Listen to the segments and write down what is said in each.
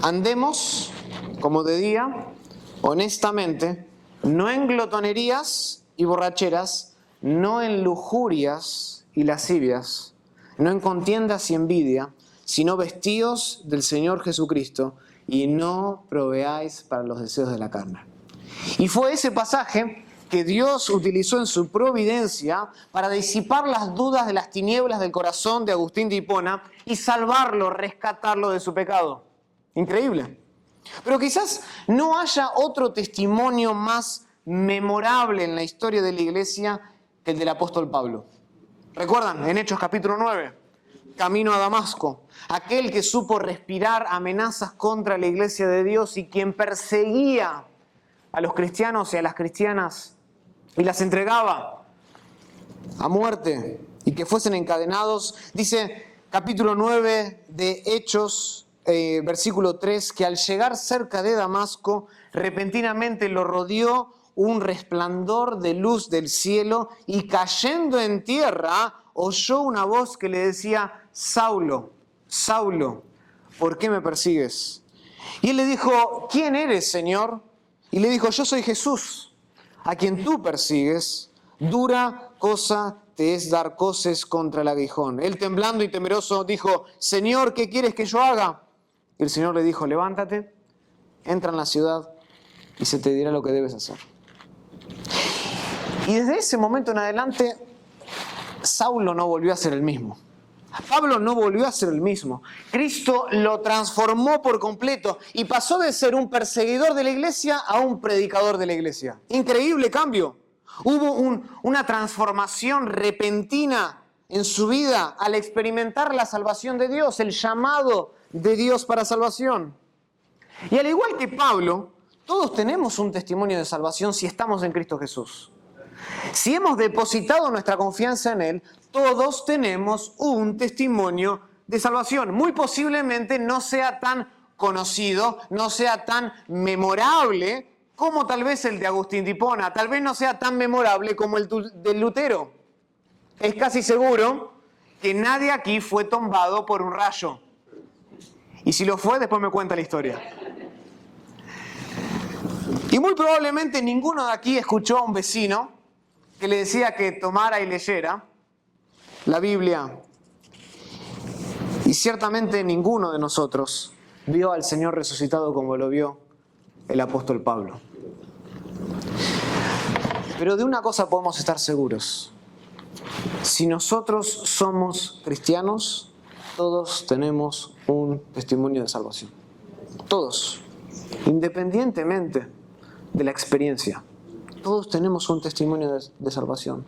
Andemos como de día, honestamente, no en glotonerías y borracheras, no en lujurias y lascivias, no en contiendas y envidia, sino vestidos del Señor Jesucristo y no proveáis para los deseos de la carne. Y fue ese pasaje que Dios utilizó en su providencia para disipar las dudas de las tinieblas del corazón de Agustín de Hipona y salvarlo, rescatarlo de su pecado. Increíble. Pero quizás no haya otro testimonio más memorable en la historia de la iglesia que el del apóstol Pablo. ¿Recuerdan? En Hechos capítulo 9, camino a Damasco, aquel que supo respirar amenazas contra la iglesia de Dios y quien perseguía a los cristianos y a las cristianas y las entregaba a muerte y que fuesen encadenados. Dice capítulo 9 de Hechos, versículo 3, que al llegar cerca de Damasco, repentinamente lo rodeó un resplandor de luz del cielo y cayendo en tierra oyó una voz que le decía: Saulo, Saulo, ¿por qué me persigues? Y él le dijo: ¿quién eres, Señor? Y le dijo: yo soy Jesús, a quien tú persigues. Dura cosa te es dar coces contra el aguijón. Él, temblando y temeroso, dijo: Señor, ¿qué quieres que yo haga? Y el Señor le dijo: levántate, entra en la ciudad y se te dirá lo que debes hacer. Y desde ese momento en adelante, Saulo no volvió a ser el mismo. Pablo no volvió a ser el mismo. Cristo lo transformó por completo y pasó de ser un perseguidor de la iglesia a un predicador de la iglesia. Increíble cambio. Hubo una transformación repentina en su vida al experimentar la salvación de Dios, el llamado de Dios para salvación. Y al igual que Pablo, todos tenemos un testimonio de salvación si estamos en Cristo Jesús. Si hemos depositado nuestra confianza en Él, todos tenemos un testimonio de salvación. Muy posiblemente no sea tan conocido, no sea tan memorable como tal vez el de Agustín de Hipona. Tal vez no sea tan memorable como el del Lutero. Es casi seguro que nadie aquí fue tombado por un rayo. Y si lo fue, después me cuenta la historia. Y muy probablemente ninguno de aquí escuchó a un vecino que le decía que tomara y leyera la Biblia. Y ciertamente ninguno de nosotros vio al Señor resucitado como lo vio el apóstol Pablo. Pero de una cosa podemos estar seguros. Si nosotros somos cristianos, todos tenemos un testimonio de salvación. Todos, independientemente de la experiencia. Todos tenemos un testimonio de salvación.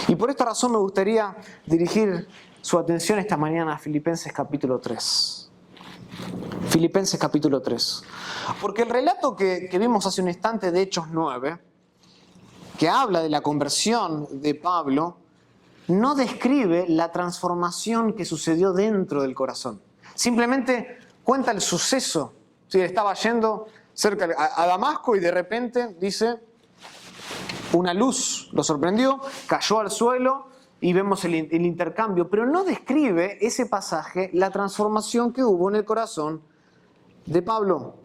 Y por esta razón me gustaría dirigir su atención esta mañana a Filipenses capítulo 3. Filipenses capítulo 3. Porque el relato que vimos hace un instante de Hechos 9, que habla de la conversión de Pablo, no describe la transformación que sucedió dentro del corazón. Simplemente cuenta el suceso. Sí, estaba yendo cerca a Damasco y de repente dice: una luz lo sorprendió, cayó al suelo y vemos el intercambio, pero no describe ese pasaje la transformación que hubo en el corazón de Pablo.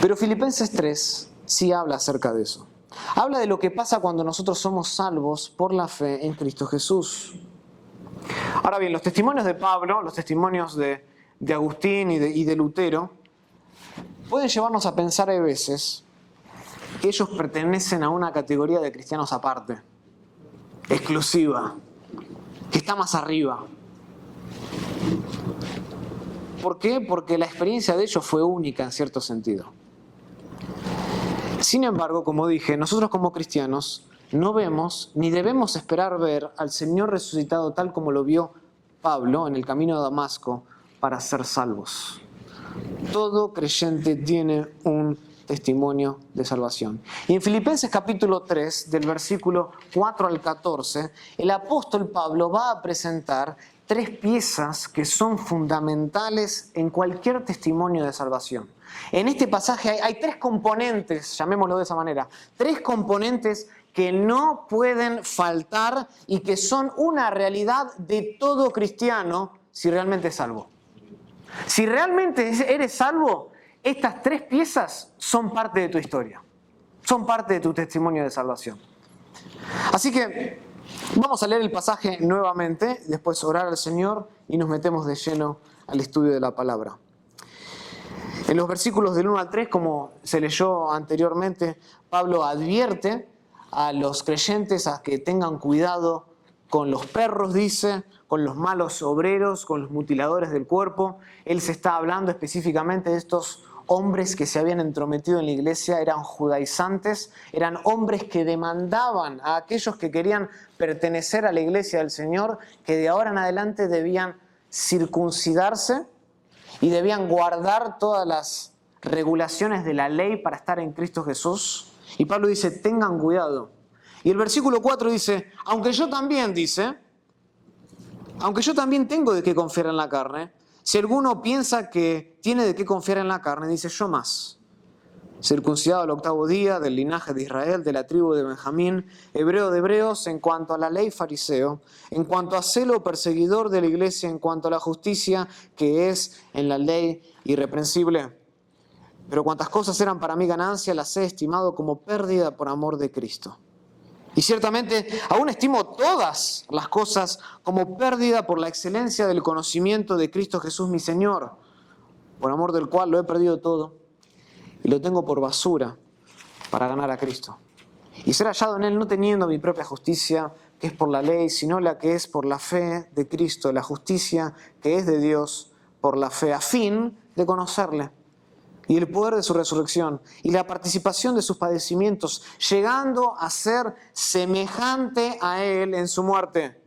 Pero Filipenses 3 sí habla acerca de eso. Habla de lo que pasa cuando nosotros somos salvos por la fe en Cristo Jesús. Ahora bien, los testimonios de Pablo, los testimonios de Agustín y de Lutero, pueden llevarnos a pensar a veces que ellos pertenecen a una categoría de cristianos aparte, exclusiva, que está más arriba. ¿Por qué? Porque la experiencia de ellos fue única en cierto sentido. Sin embargo, como dije, nosotros como cristianos no vemos ni debemos esperar ver al Señor resucitado tal como lo vio Pablo en el camino a Damasco para ser salvos. Todo creyente tiene un testimonio de salvación. Y en Filipenses capítulo 3, del versículo 4 al 14, el apóstol Pablo va a presentar 3 piezas que son fundamentales en cualquier testimonio de salvación. En este pasaje hay 3 componentes, llamémoslo de esa manera, 3 componentes que no pueden faltar y que son una realidad de todo cristiano si realmente es salvo. Si realmente eres salvo, estas 3 piezas son parte de tu historia. Son parte de tu testimonio de salvación. Así que vamos a leer el pasaje nuevamente, después orar al Señor y nos metemos de lleno al estudio de la palabra. En los versículos del 1 al 3, como se leyó anteriormente, Pablo advierte a los creyentes a que tengan cuidado con los perros, dice, con los malos obreros, con los mutiladores del cuerpo. Él se está hablando específicamente de estos hombres que se habían entrometido en la iglesia, eran judaizantes, eran hombres que demandaban a aquellos que querían pertenecer a la iglesia del Señor que de ahora en adelante debían circuncidarse y debían guardar todas las regulaciones de la ley para estar en Cristo Jesús. Y Pablo dice, tengan cuidado. Y el versículo 4 dice, aunque yo también tengo de qué confiar en la carne, si alguno piensa que tiene de qué confiar en la carne, dice, yo más. Circuncidado al 8º día, del linaje de Israel, de la tribu de Benjamín, hebreo de hebreos, en cuanto a la ley fariseo, en cuanto a celo perseguidor de la iglesia, en cuanto a la justicia que es en la ley irreprensible. Pero cuantas cosas eran para mí ganancia, las he estimado como pérdida por amor de Cristo. Y ciertamente aún estimo todas las cosas como pérdida por la excelencia del conocimiento de Cristo Jesús mi Señor, por amor del cual lo he perdido todo y lo tengo por basura para ganar a Cristo. Y ser hallado en Él no teniendo mi propia justicia, que es por la ley, sino la que es por la fe de Cristo, la justicia que es de Dios por la fe, a fin de conocerle y el poder de su resurrección y la participación de sus padecimientos, llegando a ser semejante a Él en su muerte,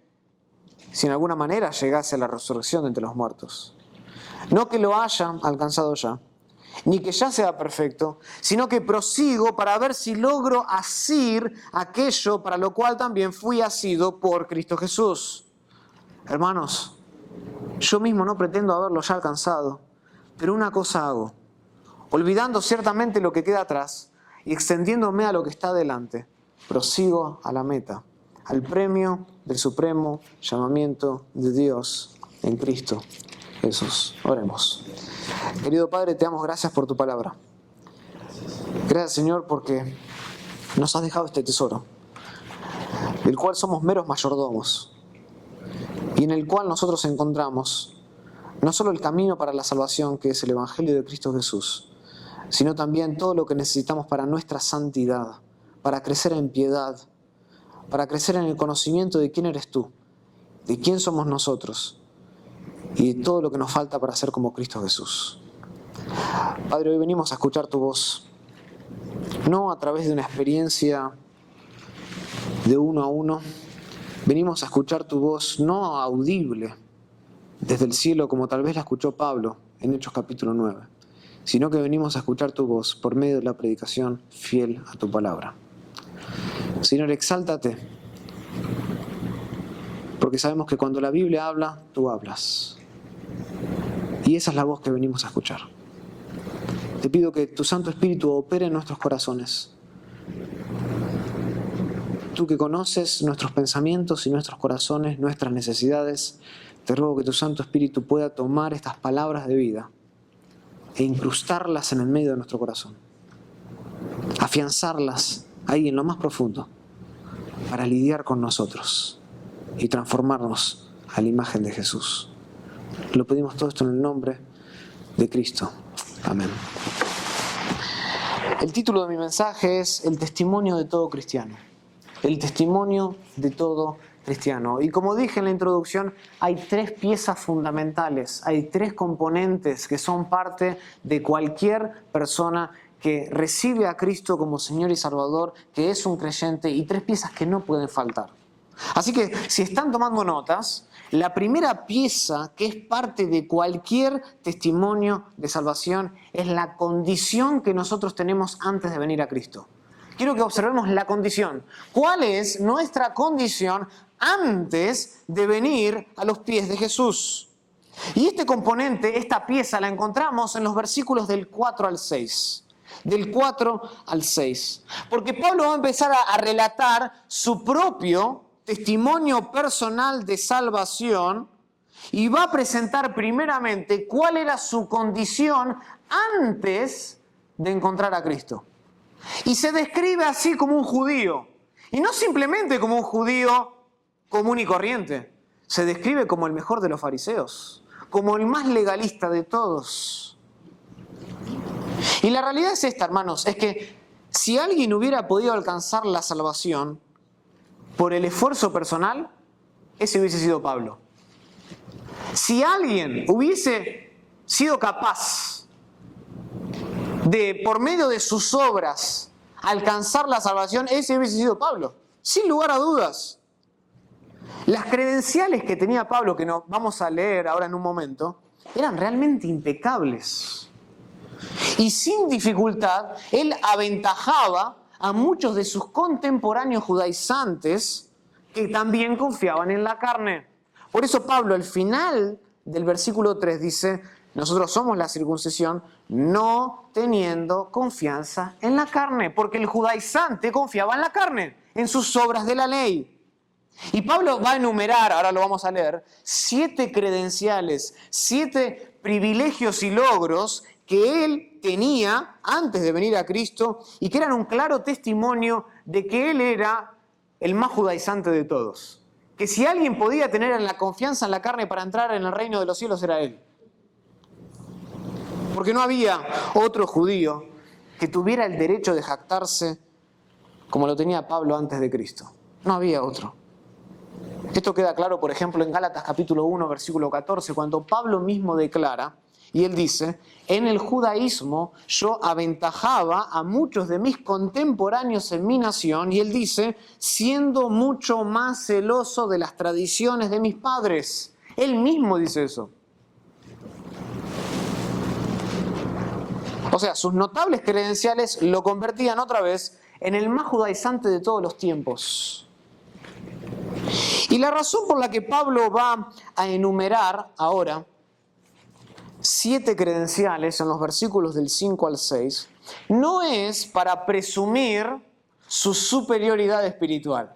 si en alguna manera llegase a la resurrección de entre los muertos. No que lo haya alcanzado ya, ni que ya sea perfecto, sino que prosigo para ver si logro asir aquello para lo cual también fui asido por Cristo Jesús. Hermanos, yo mismo no pretendo haberlo ya alcanzado, pero una cosa hago, olvidando ciertamente lo que queda atrás y extendiéndome a lo que está delante, prosigo a la meta, al premio del supremo llamamiento de Dios en Cristo Jesús. Oremos. Querido Padre, te damos gracias por tu palabra. Gracias, Señor, porque nos has dejado este tesoro, del cual somos meros mayordomos y en el cual nosotros encontramos no solo el camino para la salvación, que es el Evangelio de Cristo Jesús, sino también todo lo que necesitamos para nuestra santidad, para crecer en piedad, para crecer en el conocimiento de quién eres tú, de quién somos nosotros y de todo lo que nos falta para ser como Cristo Jesús. Padre, hoy venimos a escuchar tu voz, no a través de una experiencia de uno a uno, venimos a escuchar tu voz no audible desde el cielo como tal vez la escuchó Pablo en Hechos capítulo 9, sino que venimos a escuchar tu voz por medio de la predicación fiel a tu palabra. Señor, exáltate, porque sabemos que cuando la Biblia habla, tú hablas. Y esa es la voz que venimos a escuchar. Te pido que tu Santo Espíritu opere en nuestros corazones. Tú que conoces nuestros pensamientos y nuestros corazones, nuestras necesidades, te ruego que tu Santo Espíritu pueda tomar estas palabras de vida e incrustarlas en el medio de nuestro corazón. Afianzarlas ahí en lo más profundo para lidiar con nosotros y transformarnos a la imagen de Jesús. Lo pedimos todo esto en el nombre de Cristo. Amén. El título de mi mensaje es El testimonio de todo cristiano. El testimonio de todo cristiano. Y como dije en la introducción, hay 3 piezas fundamentales, hay 3 componentes que son parte de cualquier persona que recibe a Cristo como Señor y Salvador, que es un creyente, y 3 piezas que no pueden faltar. Así que si están tomando notas, la primera pieza que es parte de cualquier testimonio de salvación es la condición que nosotros tenemos antes de venir a Cristo. Quiero que observemos la condición. ¿Cuál es nuestra condición antes de venir a los pies de Jesús? Y este componente, esta pieza, la encontramos en los versículos del 4 al 6. Del 4 al 6. Porque Pablo va a empezar a relatar su propio testimonio personal de salvación y va a presentar primeramente cuál era su condición antes de encontrar a Cristo. Y se describe así como un judío, y no simplemente como un judío común y corriente, se describe como el mejor de los fariseos, como el más legalista de todos. Y la realidad es esta, hermanos, es que si alguien hubiera podido alcanzar la salvación por el esfuerzo personal, ese hubiese sido Pablo. Si alguien hubiese sido capaz de, por medio de sus obras, alcanzar la salvación, ese hubiese sido Pablo, sin lugar a dudas. Las credenciales que tenía Pablo, que nos vamos a leer ahora en un momento, eran realmente impecables. Y sin dificultad, él aventajaba a muchos de sus contemporáneos judaizantes que también confiaban en la carne. Por eso Pablo, al final del versículo 3, dice: nosotros somos la circuncisión no teniendo confianza en la carne, porque el judaizante confiaba en la carne, en sus obras de la ley. Y Pablo va a enumerar, ahora lo vamos a leer, 7 credenciales, 7 privilegios y logros que él tenía antes de venir a Cristo y que eran un claro testimonio de que él era el más judaizante de todos. Que si alguien podía tener la confianza en la carne para entrar en el reino de los cielos era él. Porque no había otro judío que tuviera el derecho de jactarse como lo tenía Pablo antes de Cristo. No había otro. Esto queda claro, por ejemplo, en Gálatas capítulo 1, versículo 14, cuando Pablo mismo declara, y él dice: en el judaísmo yo aventajaba a muchos de mis contemporáneos en mi nación, y él dice, siendo mucho más celoso de las tradiciones de mis padres. Él mismo dice eso. O sea, sus notables credenciales lo convertían otra vez en el más judaizante de todos los tiempos. Y la razón por la que Pablo va a enumerar ahora 7 credenciales en los versículos del 5 al 6 no es para presumir su superioridad espiritual.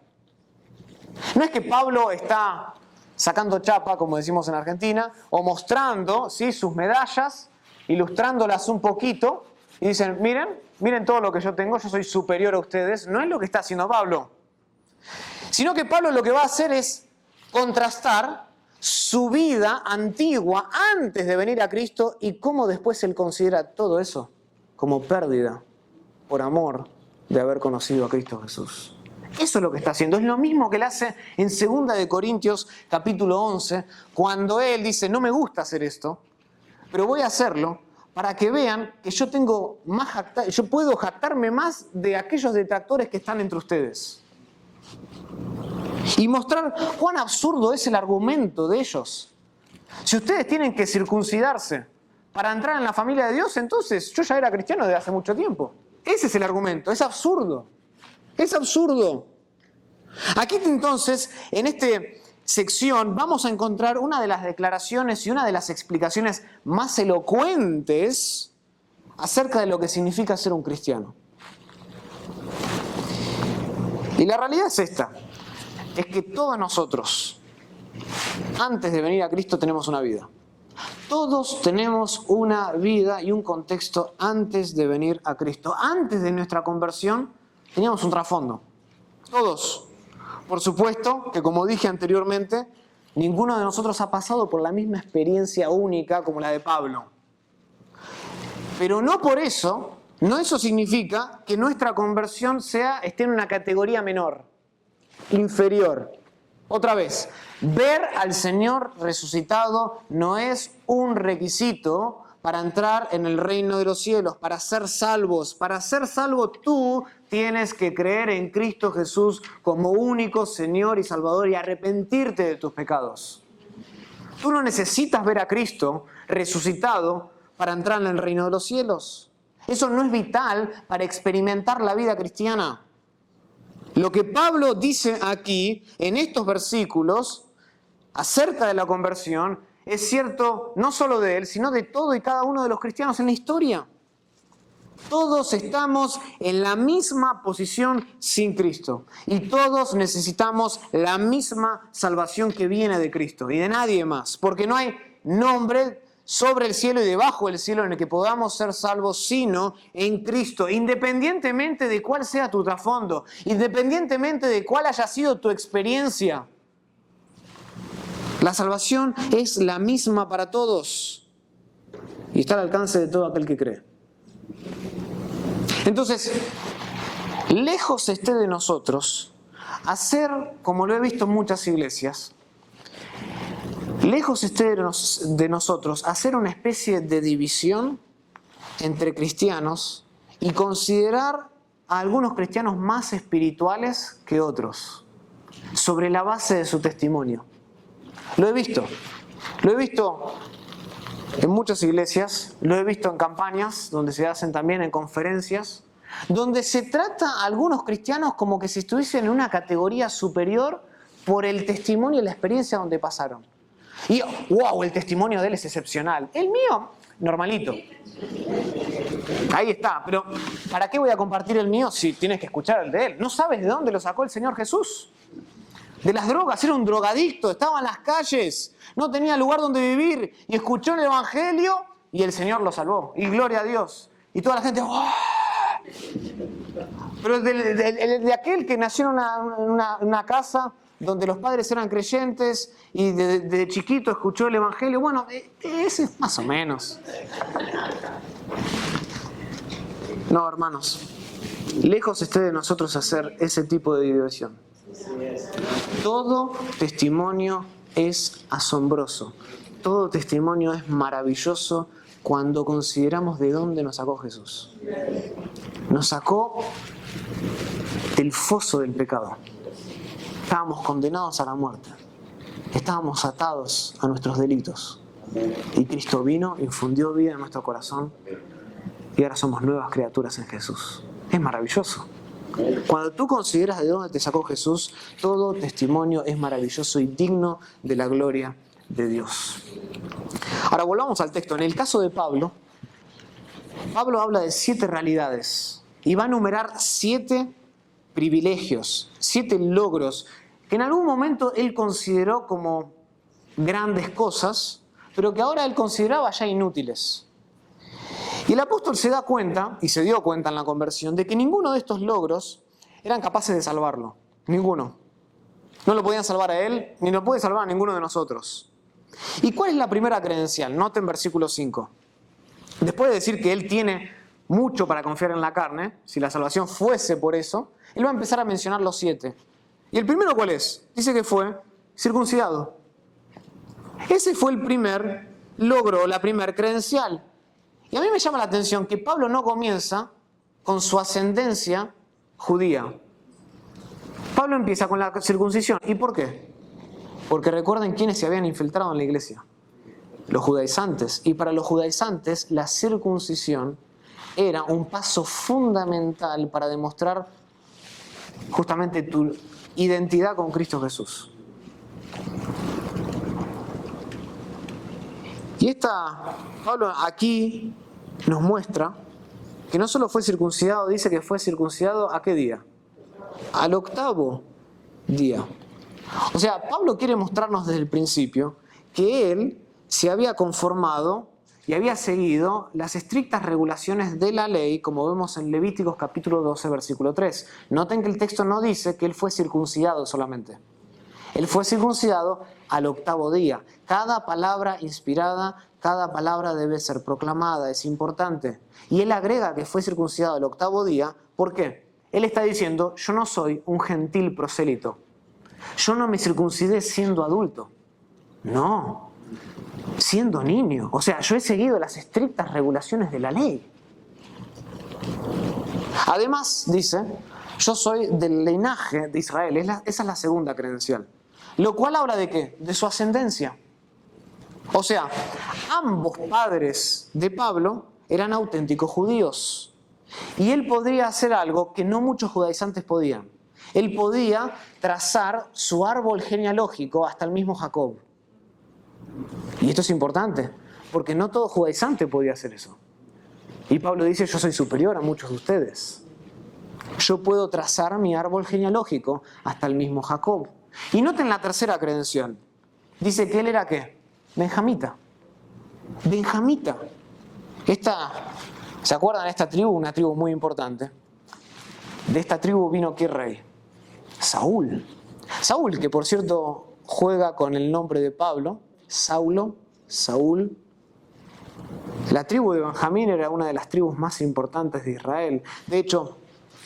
No es que Pablo está sacando chapa, como decimos en Argentina, o mostrando, ¿sí?, sus medallas, ilustrándolas un poquito, y dicen: miren todo lo que yo tengo, yo soy superior a ustedes. No es lo que está haciendo Pablo. Sino que Pablo lo que va a hacer es contrastar su vida antigua antes de venir a Cristo y cómo después él considera todo eso como pérdida por amor de haber conocido a Cristo Jesús. Eso es lo que está haciendo. Es lo mismo que él hace en 2 de Corintios capítulo 11, cuando él dice: no me gusta hacer esto, pero voy a hacerlo para que vean que yo puedo jactarme más de aquellos detractores que están entre ustedes. Y mostrar cuán absurdo es el argumento de ellos. Si ustedes tienen que circuncidarse para entrar en la familia de Dios, entonces yo ya era cristiano desde hace mucho tiempo. Ese es el argumento, es absurdo. Es absurdo. Aquí entonces, en esta sección, vamos a encontrar una de las declaraciones y una de las explicaciones más elocuentes acerca de lo que significa ser un cristiano. Y la realidad es esta: es que todos nosotros, antes de venir a Cristo, tenemos una vida. Todos tenemos una vida y un contexto antes de venir a Cristo. Antes de nuestra conversión, teníamos un trasfondo. Todos. Por supuesto que, como dije anteriormente, ninguno de nosotros ha pasado por la misma experiencia única como la de Pablo. Pero no por eso, no eso significa que nuestra conversión esté en una categoría menor, inferior. Otra vez, ver al Señor resucitado no es un requisito para entrar en el reino de los cielos, para ser salvos. Para ser salvo tú tienes que creer en Cristo Jesús como único Señor y Salvador y arrepentirte de tus pecados. Tú no necesitas ver a Cristo resucitado para entrar en el reino de los cielos. Eso no es vital para experimentar la vida cristiana. Lo que Pablo dice aquí, en estos versículos, acerca de la conversión, es cierto no solo de él, sino de todo y cada uno de los cristianos en la historia. Todos estamos en la misma posición sin Cristo. Y todos necesitamos la misma salvación que viene de Cristo y de nadie más. Porque no hay nombre sobre el cielo y debajo del cielo en el que podamos ser salvos, sino en Cristo. Independientemente de cuál sea tu trasfondo, independientemente de cuál haya sido tu experiencia, la salvación es la misma para todos. Y está al alcance de todo aquel que cree. Entonces, lejos esté de nosotros hacer, como lo he visto en muchas iglesias, lejos esté de nosotros hacer una especie de división entre cristianos y considerar a algunos cristianos más espirituales que otros, sobre la base de su testimonio. Lo he visto en muchas iglesias, lo he visto en campañas, donde se hacen también en conferencias, donde se trata a algunos cristianos como que si estuviesen en una categoría superior por el testimonio y la experiencia donde pasaron. Y, wow, el testimonio de él es excepcional. El mío, normalito. Ahí está, pero ¿para qué voy a compartir el mío si tienes que escuchar el de él? ¿No sabes de dónde lo sacó el Señor Jesús? De las drogas, era un drogadicto, estaba en las calles, no tenía lugar donde vivir y escuchó el Evangelio y el Señor lo salvó. Y gloria a Dios. Y toda la gente, ¡oh! Pero de aquel que nació en una casa donde los padres eran creyentes y de chiquito escuchó el Evangelio, bueno, ese es más o menos. No, hermanos, lejos esté de nosotros hacer ese tipo de división. Todo testimonio es asombroso, todo testimonio es maravilloso cuando consideramos de dónde nos sacó Jesús. Nos sacó del foso del pecado. Estábamos condenados a la muerte, estábamos atados a nuestros delitos. Y Cristo vino, infundió vida en nuestro corazón y ahora somos nuevas criaturas en Jesús. Es maravilloso. Cuando tú consideras de dónde te sacó Jesús, todo testimonio es maravilloso y digno de la gloria de Dios. Ahora volvamos al texto. En el caso de Pablo habla de 7 realidades y va a enumerar 7 privilegios, 7 logros que en algún momento él consideró como grandes cosas, pero que ahora él consideraba ya inútiles. Y el apóstol se da cuenta, y se dio cuenta en la conversión, de que ninguno de estos logros eran capaces de salvarlo. Ninguno. No lo podían salvar a él, ni lo puede salvar a ninguno de nosotros. ¿Y cuál es la primera credencial? Noten versículo 5. Después de decir que él tiene mucho para confiar en la carne, si la salvación fuese por eso, él va a empezar a mencionar los 7. ¿Y el primero cuál es? Dice que fue circuncidado. Ese fue el primer logro, la primera credencial. Y a mí me llama la atención que Pablo no comienza con su ascendencia judía. Pablo empieza con la circuncisión. ¿Y por qué? Porque recuerden quiénes se habían infiltrado en la iglesia. Los judaizantes. Y para los judaizantes la circuncisión era un paso fundamental para demostrar justamente tu identidad con Cristo Jesús. Y Pablo aquí nos muestra que no solo fue circuncidado, dice que fue circuncidado ¿a qué día? Al 8º día. O sea, Pablo quiere mostrarnos desde el principio que él se había conformado y había seguido las estrictas regulaciones de la ley, como vemos en Levíticos capítulo 12, versículo 3. Noten que el texto no dice que él fue circuncidado solamente. Él fue circuncidado al 8º día. Cada palabra inspirada, cada palabra debe ser proclamada, es importante. Y él agrega que fue circuncidado al 8º día, ¿por qué? Él está diciendo, yo no soy un gentil prosélito. Yo no me circuncidé siendo adulto. No, siendo niño. O sea, yo he seguido las estrictas regulaciones de la ley. Además, dice, yo soy del linaje de Israel. Esa es la segunda credencial. Lo cual habla de ¿qué? De su ascendencia. O sea, ambos padres de Pablo eran auténticos judíos. Y él podría hacer algo que no muchos judaizantes podían. Él podía trazar su árbol genealógico hasta el mismo Jacob. Y esto es importante, porque no todo judaizante podía hacer eso. Y Pablo dice, yo soy superior a muchos de ustedes. Yo puedo trazar mi árbol genealógico hasta el mismo Jacob. Y noten la tercera credencial. Dice que él era ¿qué? Benjamita. Benjamita. ¿Se acuerdan de esta tribu? Una tribu muy importante. De esta tribu vino ¿qué rey? Saúl. Saúl, que por cierto juega con el nombre de Pablo. Saulo, Saúl. La tribu de Benjamín era una de las tribus más importantes de Israel. De hecho,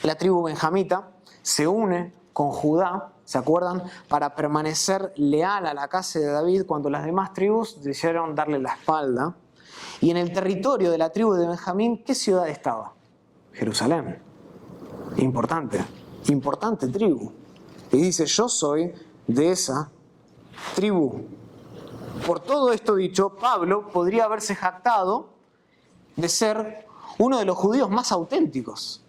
la tribu benjamita se une con Judá, ¿se acuerdan? Para permanecer leal a la casa de David cuando las demás tribus decidieron darle la espalda. Y en el territorio de la tribu de Benjamín, ¿qué ciudad estaba? Jerusalén. Importante tribu. Y dice, yo soy de esa tribu. Por todo esto dicho, Pablo podría haberse jactado de ser uno de los judíos más auténticos.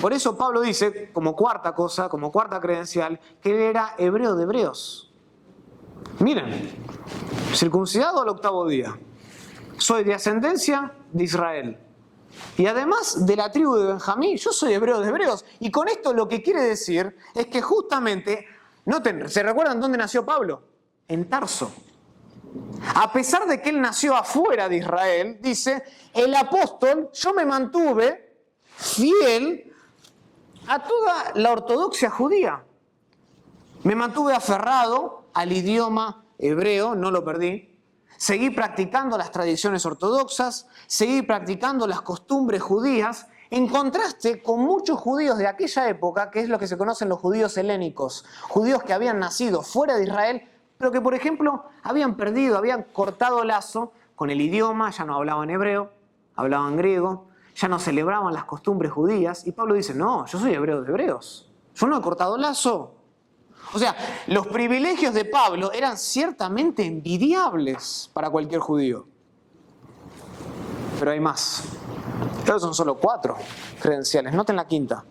Por eso Pablo dice, como cuarta cosa, como cuarta credencial, que él era hebreo de hebreos. Miren, circuncidado al 8º día. Soy de ascendencia de Israel. Y además de la tribu de Benjamín, yo soy hebreo de hebreos. Y con esto lo que quiere decir es que justamente, noten, ¿se recuerdan dónde nació Pablo? En Tarso. A pesar de que él nació afuera de Israel, dice, el apóstol, yo me mantuve fiel a toda la ortodoxia judía. Me mantuve aferrado al idioma hebreo, no lo perdí. Seguí practicando las tradiciones ortodoxas, seguí practicando las costumbres judías, en contraste con muchos judíos de aquella época, que es lo que se conocen los judíos helénicos, judíos que habían nacido fuera de Israel, pero que, por ejemplo, habían cortado lazo con el idioma, ya no hablaban hebreo, hablaban griego, ya no celebraban las costumbres judías. Y Pablo dice, no, yo soy hebreo de hebreos, yo no he cortado lazo. O sea, los privilegios de Pablo eran ciertamente envidiables para cualquier judío. Pero hay más. Estos son solo 4 credenciales. Noten la quinta.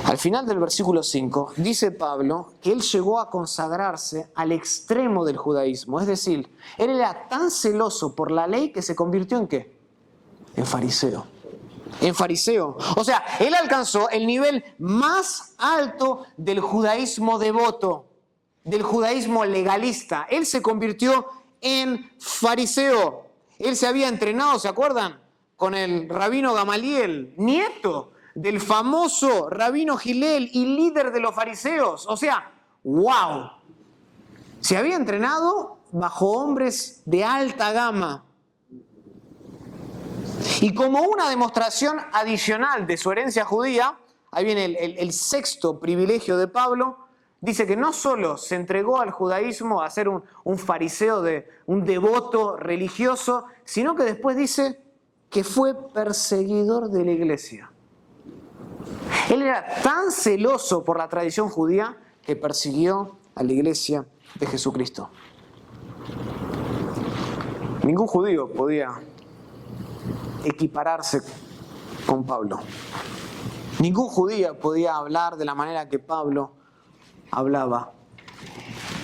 Al final del versículo 5, dice Pablo que él llegó a consagrarse al extremo del judaísmo. Es decir, él era tan celoso por la ley que se convirtió ¿en qué? En fariseo. En fariseo. O sea, él alcanzó el nivel más alto del judaísmo devoto, del judaísmo legalista. Él se convirtió en fariseo. Él se había entrenado, ¿se acuerdan? Con el rabino Gamaliel, nieto del famoso rabino Gilel y líder de los fariseos. O sea, ¡wow! Se había entrenado bajo hombres de alta gama. Y como una demostración adicional de su herencia judía, ahí viene el 6º privilegio de Pablo, dice que no solo se entregó al judaísmo a ser un fariseo, un devoto religioso, sino que después dice que fue perseguidor de la iglesia. Él era tan celoso por la tradición judía que persiguió a la iglesia de Jesucristo. Ningún judío podía equipararse con Pablo. Ningún judío podía hablar de la manera que Pablo hablaba.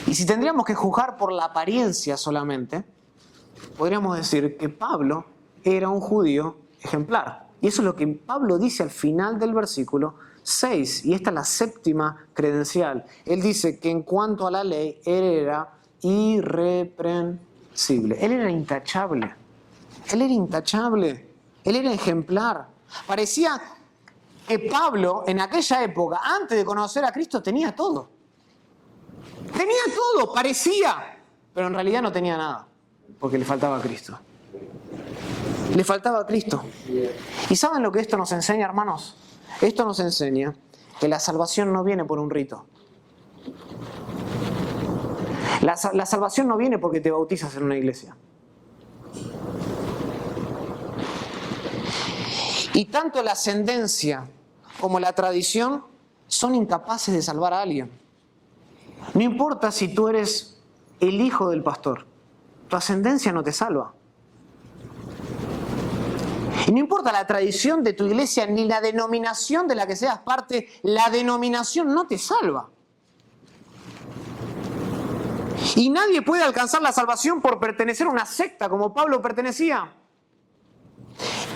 Y si tendríamos que juzgar por la apariencia solamente, podríamos decir que Pablo era un judío ejemplar. Y eso es lo que Pablo dice al final del versículo 6. Y esta es la 7ª credencial. Él dice que en cuanto a la ley, él era irreprensible. Él era intachable. Él era intachable. Él era ejemplar. Parecía que Pablo, en aquella época, antes de conocer a Cristo, tenía todo. Tenía todo, parecía. Pero en realidad no tenía nada. Porque le faltaba a Cristo. Le faltaba a Cristo. ¿Y saben lo que esto nos enseña, hermanos? Esto nos enseña que la salvación no viene por un rito. La salvación no viene porque te bautizas en una iglesia. Y tanto la ascendencia como la tradición son incapaces de salvar a alguien. No importa si tú eres el hijo del pastor, tu ascendencia no te salva. Y no importa la tradición de tu iglesia ni la denominación de la que seas parte, la denominación no te salva. Y nadie puede alcanzar la salvación por pertenecer a una secta como Pablo pertenecía.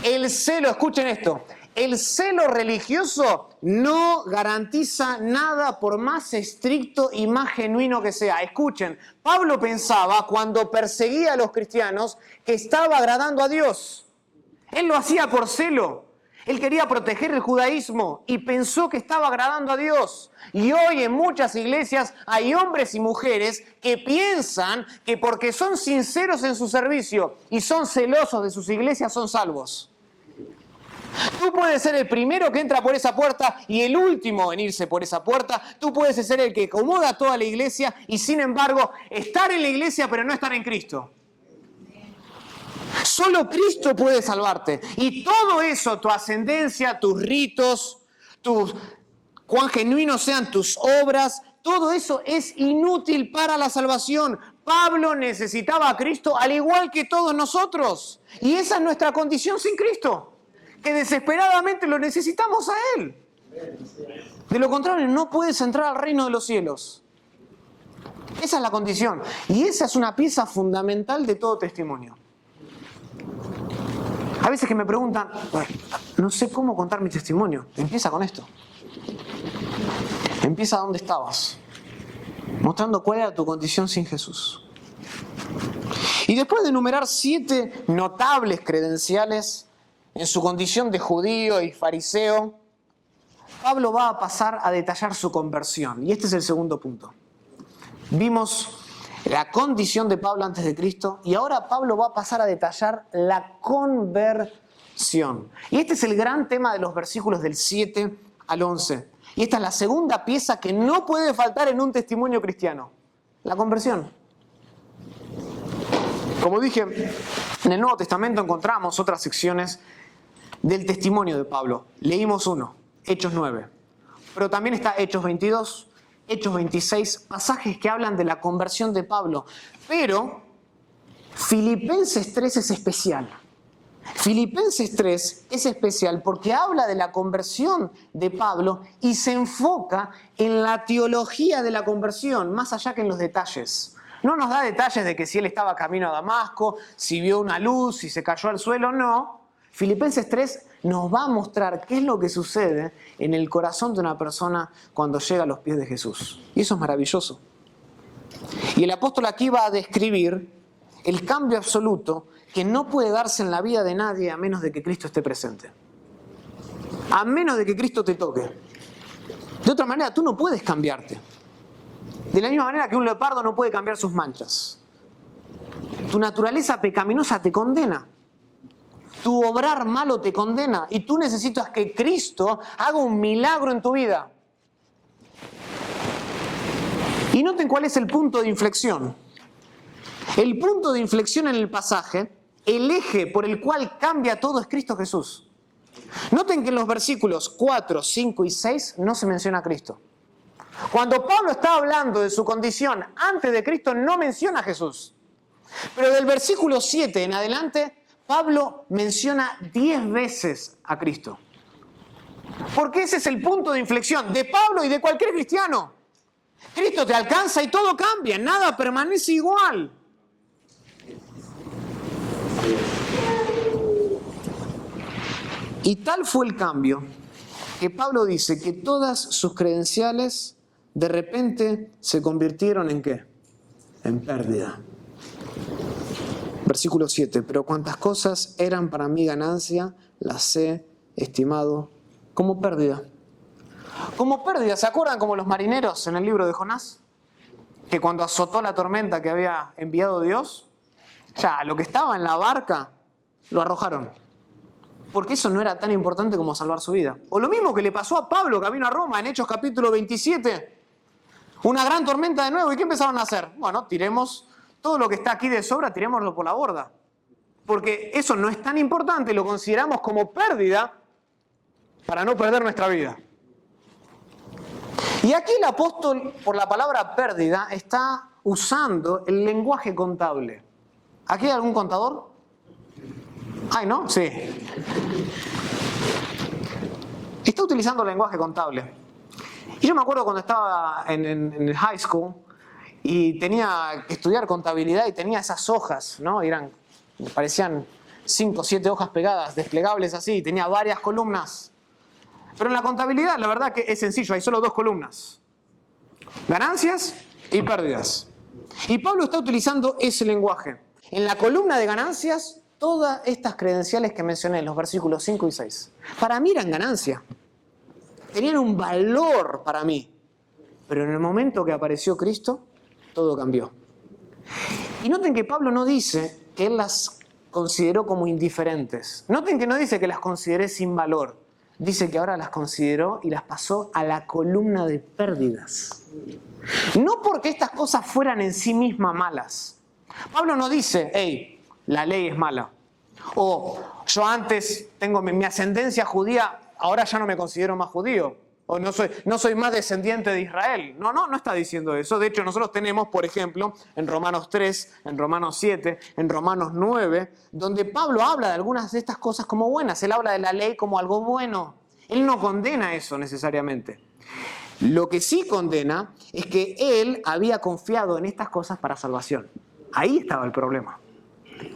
El celo, escuchen esto, el celo religioso no garantiza nada por más estricto y más genuino que sea. Escuchen, Pablo pensaba cuando perseguía a los cristianos que estaba agradando a Dios. Él lo hacía por celo. Él quería proteger el judaísmo y pensó que estaba agradando a Dios. Y hoy en muchas iglesias hay hombres y mujeres que piensan que porque son sinceros en su servicio y son celosos de sus iglesias son salvos. Tú puedes ser el primero que entra por esa puerta y el último en irse por esa puerta. Tú puedes ser el que acomoda a toda la iglesia y sin embargo estar en la iglesia pero no estar en Cristo. Solo Cristo puede salvarte. Y todo eso, tu ascendencia, tus ritos, cuán genuinos sean tus obras, todo eso es inútil para la salvación. Pablo necesitaba a Cristo al igual que todos nosotros. Y esa es nuestra condición sin Cristo, que desesperadamente lo necesitamos a Él. De lo contrario, no puedes entrar al reino de los cielos. Esa es la condición. Y esa es una pieza fundamental de todo testimonio. A veces que me preguntan, no sé cómo contar mi testimonio. Empieza con esto. Empieza donde estabas, mostrando cuál era tu condición sin Jesús. Y después de enumerar 7 notables credenciales en su condición de judío y fariseo, Pablo va a pasar a detallar su conversión. Y este es el segundo punto. Vimos la condición de Pablo antes de Cristo y ahora Pablo va a pasar a detallar la conversión. Y este es el gran tema de los versículos del 7 al 11. Y esta es la segunda pieza que no puede faltar en un testimonio cristiano, la conversión. Como dije, en el Nuevo Testamento encontramos otras secciones del testimonio de Pablo. Leímos uno, Hechos 9, pero también está Hechos 22, Hechos 26, pasajes que hablan de la conversión de Pablo. Pero Filipenses 3 es especial. Filipenses 3 es especial porque habla de la conversión de Pablo y se enfoca en la teología de la conversión, más allá que en los detalles. No nos da detalles de que si él estaba camino a Damasco, si vio una luz, si se cayó al suelo, no. Filipenses 3 nos va a mostrar qué es lo que sucede en el corazón de una persona cuando llega a los pies de Jesús. Y eso es maravilloso. Y el apóstol aquí va a describir el cambio absoluto que no puede darse en la vida de nadie a menos de que Cristo esté presente. A menos de que Cristo te toque. De otra manera, tú no puedes cambiarte. De la misma manera que un leopardo no puede cambiar sus manchas. Tu naturaleza pecaminosa te condena. Tu obrar malo te condena. Y tú necesitas que Cristo haga un milagro en tu vida. Y noten cuál es el punto de inflexión. El punto de inflexión en el pasaje, el eje por el cual cambia todo es Cristo Jesús. Noten que en los versículos 4, 5 y 6 no se menciona a Cristo. Cuando Pablo está hablando de su condición antes de Cristo, no menciona a Jesús. Pero del versículo 7 en adelante, Pablo menciona 10 veces a Cristo. Porque ese es el punto de inflexión de Pablo y de cualquier cristiano. Cristo te alcanza y todo cambia, nada permanece igual. Y tal fue el cambio que Pablo dice que todas sus credenciales de repente se convirtieron ¿en qué? En pérdida. Versículo 7, pero cuantas cosas eran para mí ganancia, las he estimado como pérdida. Como pérdida, ¿se acuerdan como los marineros en el libro de Jonás? Que cuando azotó la tormenta que había enviado Dios, ya lo que estaba en la barca lo arrojaron. Porque eso no era tan importante como salvar su vida. O lo mismo que le pasó a Pablo camino a Roma en Hechos capítulo 27. Una gran tormenta de nuevo. ¿Y qué empezaron a hacer? Bueno, tiremos todo lo que está aquí de sobra, tirémoslo por la borda. Porque eso no es tan importante, lo consideramos como pérdida para no perder nuestra vida. Y aquí el apóstol, por la palabra pérdida, está usando el lenguaje contable. ¿Aquí hay algún contador? Ay, ¿no? Sí. Está utilizando el lenguaje contable. Y yo me acuerdo cuando estaba en el high school y tenía que estudiar contabilidad y tenía esas hojas, ¿no? Y parecían 5 o 7 hojas pegadas, desplegables así, tenía varias columnas. Pero en la contabilidad, la verdad que es sencillo, hay solo 2 columnas. Ganancias y pérdidas. Y Pablo está utilizando ese lenguaje. En la columna de ganancias, todas estas credenciales que mencioné en los versículos 5 y 6, para mí eran ganancia. Tenían un valor para mí. Pero en el momento que apareció Cristo, todo cambió. Y noten que Pablo no dice que él las consideró como indiferentes. Noten que no dice que las consideré sin valor. Dice que ahora las consideró y las pasó a la columna de pérdidas. No porque estas cosas fueran en sí mismas malas. Pablo no dice, hey, la ley es mala. O yo antes tengo mi ascendencia judía, ahora ya no me considero más judío. O no soy más descendiente de Israel. No está diciendo eso. De hecho, nosotros tenemos, por ejemplo, en Romanos 3, en Romanos 7, en Romanos 9, donde Pablo habla de algunas de estas cosas como buenas. Él habla de la ley como algo bueno. Él no condena eso necesariamente. Lo que sí condena es que él había confiado en estas cosas para salvación. Ahí estaba el problema.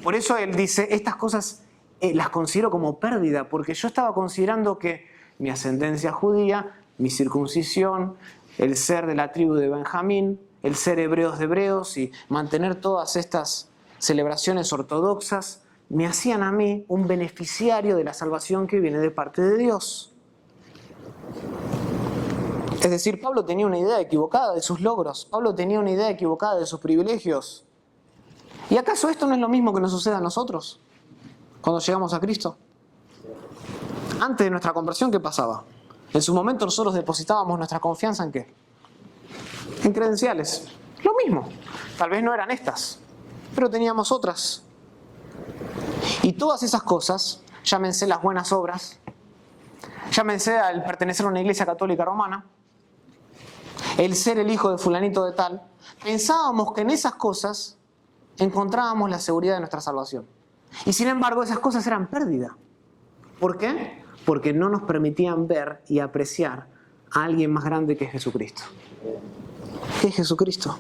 Por eso él dice, estas cosas las considero como pérdida, porque yo estaba considerando que mi ascendencia judía, mi circuncisión, el ser de la tribu de Benjamín, el ser hebreos de hebreos y mantener todas estas celebraciones ortodoxas, me hacían a mí un beneficiario de la salvación que viene de parte de Dios. Es decir, Pablo tenía una idea equivocada de sus logros, Pablo tenía una idea equivocada de sus privilegios. ¿Y acaso esto no es lo mismo que nos sucede a nosotros cuando llegamos a Cristo? Antes de nuestra conversión, ¿qué pasaba? En su momento nosotros depositábamos nuestra confianza ¿en qué? En credenciales. Lo mismo. Tal vez no eran estas, pero teníamos otras. Y todas esas cosas, llámense las buenas obras, llámense al pertenecer a una iglesia católica romana, el ser el hijo de fulanito de tal, pensábamos que en esas cosas encontrábamos la seguridad de nuestra salvación. Y sin embargo, esas cosas eran pérdida. ¿Por qué? Porque no nos permitían ver y apreciar a alguien más grande que Jesucristo. ¿Qué es Jesucristo?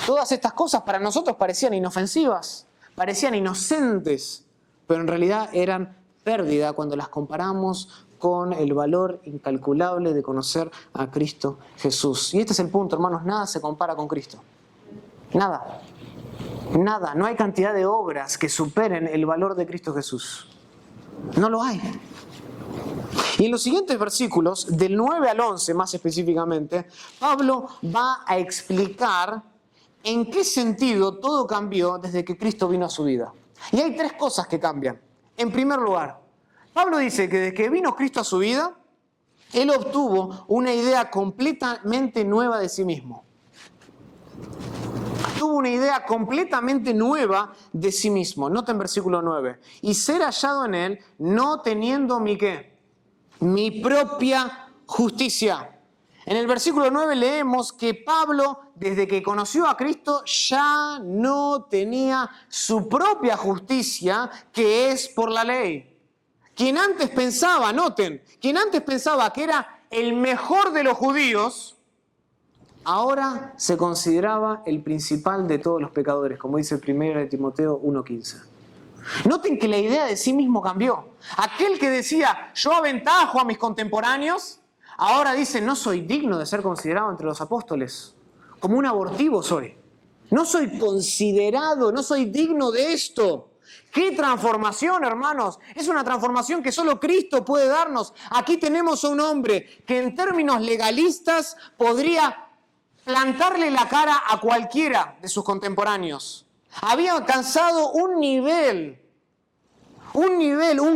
Todas estas cosas para nosotros parecían inofensivas, parecían inocentes, pero en realidad eran pérdida cuando las comparamos con el valor incalculable de conocer a Cristo Jesús. Y este es el punto, hermanos, nada se compara con Cristo. Nada. Nada, no hay cantidad de obras que superen el valor de Cristo Jesús. No lo hay. Y en los siguientes versículos, del 9 al 11 más específicamente, Pablo va a explicar en qué sentido todo cambió desde que Cristo vino a su vida. Y hay 3 cosas que cambian. En primer lugar, Pablo dice que desde que vino Cristo a su vida, él obtuvo una idea completamente nueva de sí mismo. Tuvo una idea completamente nueva de sí mismo. Nota en versículo 9. Y ser hallado en él, no teniendo mi ¿qué? Mi propia justicia. En el versículo 9 leemos que Pablo, desde que conoció a Cristo, ya no tenía su propia justicia, que es por la ley. Quien antes pensaba, noten, quien antes pensaba que era el mejor de los judíos, ahora se consideraba el principal de todos los pecadores, como dice el 1 de Timoteo 1:15. Noten que la idea de sí mismo cambió. Aquel que decía, yo aventajo a mis contemporáneos, ahora dice, no soy digno de ser considerado entre los apóstoles. Como un abortivo soy. No soy considerado, no soy digno de esto. ¡Qué transformación, hermanos! Es una transformación que solo Cristo puede darnos. Aquí tenemos a un hombre que en términos legalistas podría plantarle la cara a cualquiera de sus contemporáneos. Había alcanzado un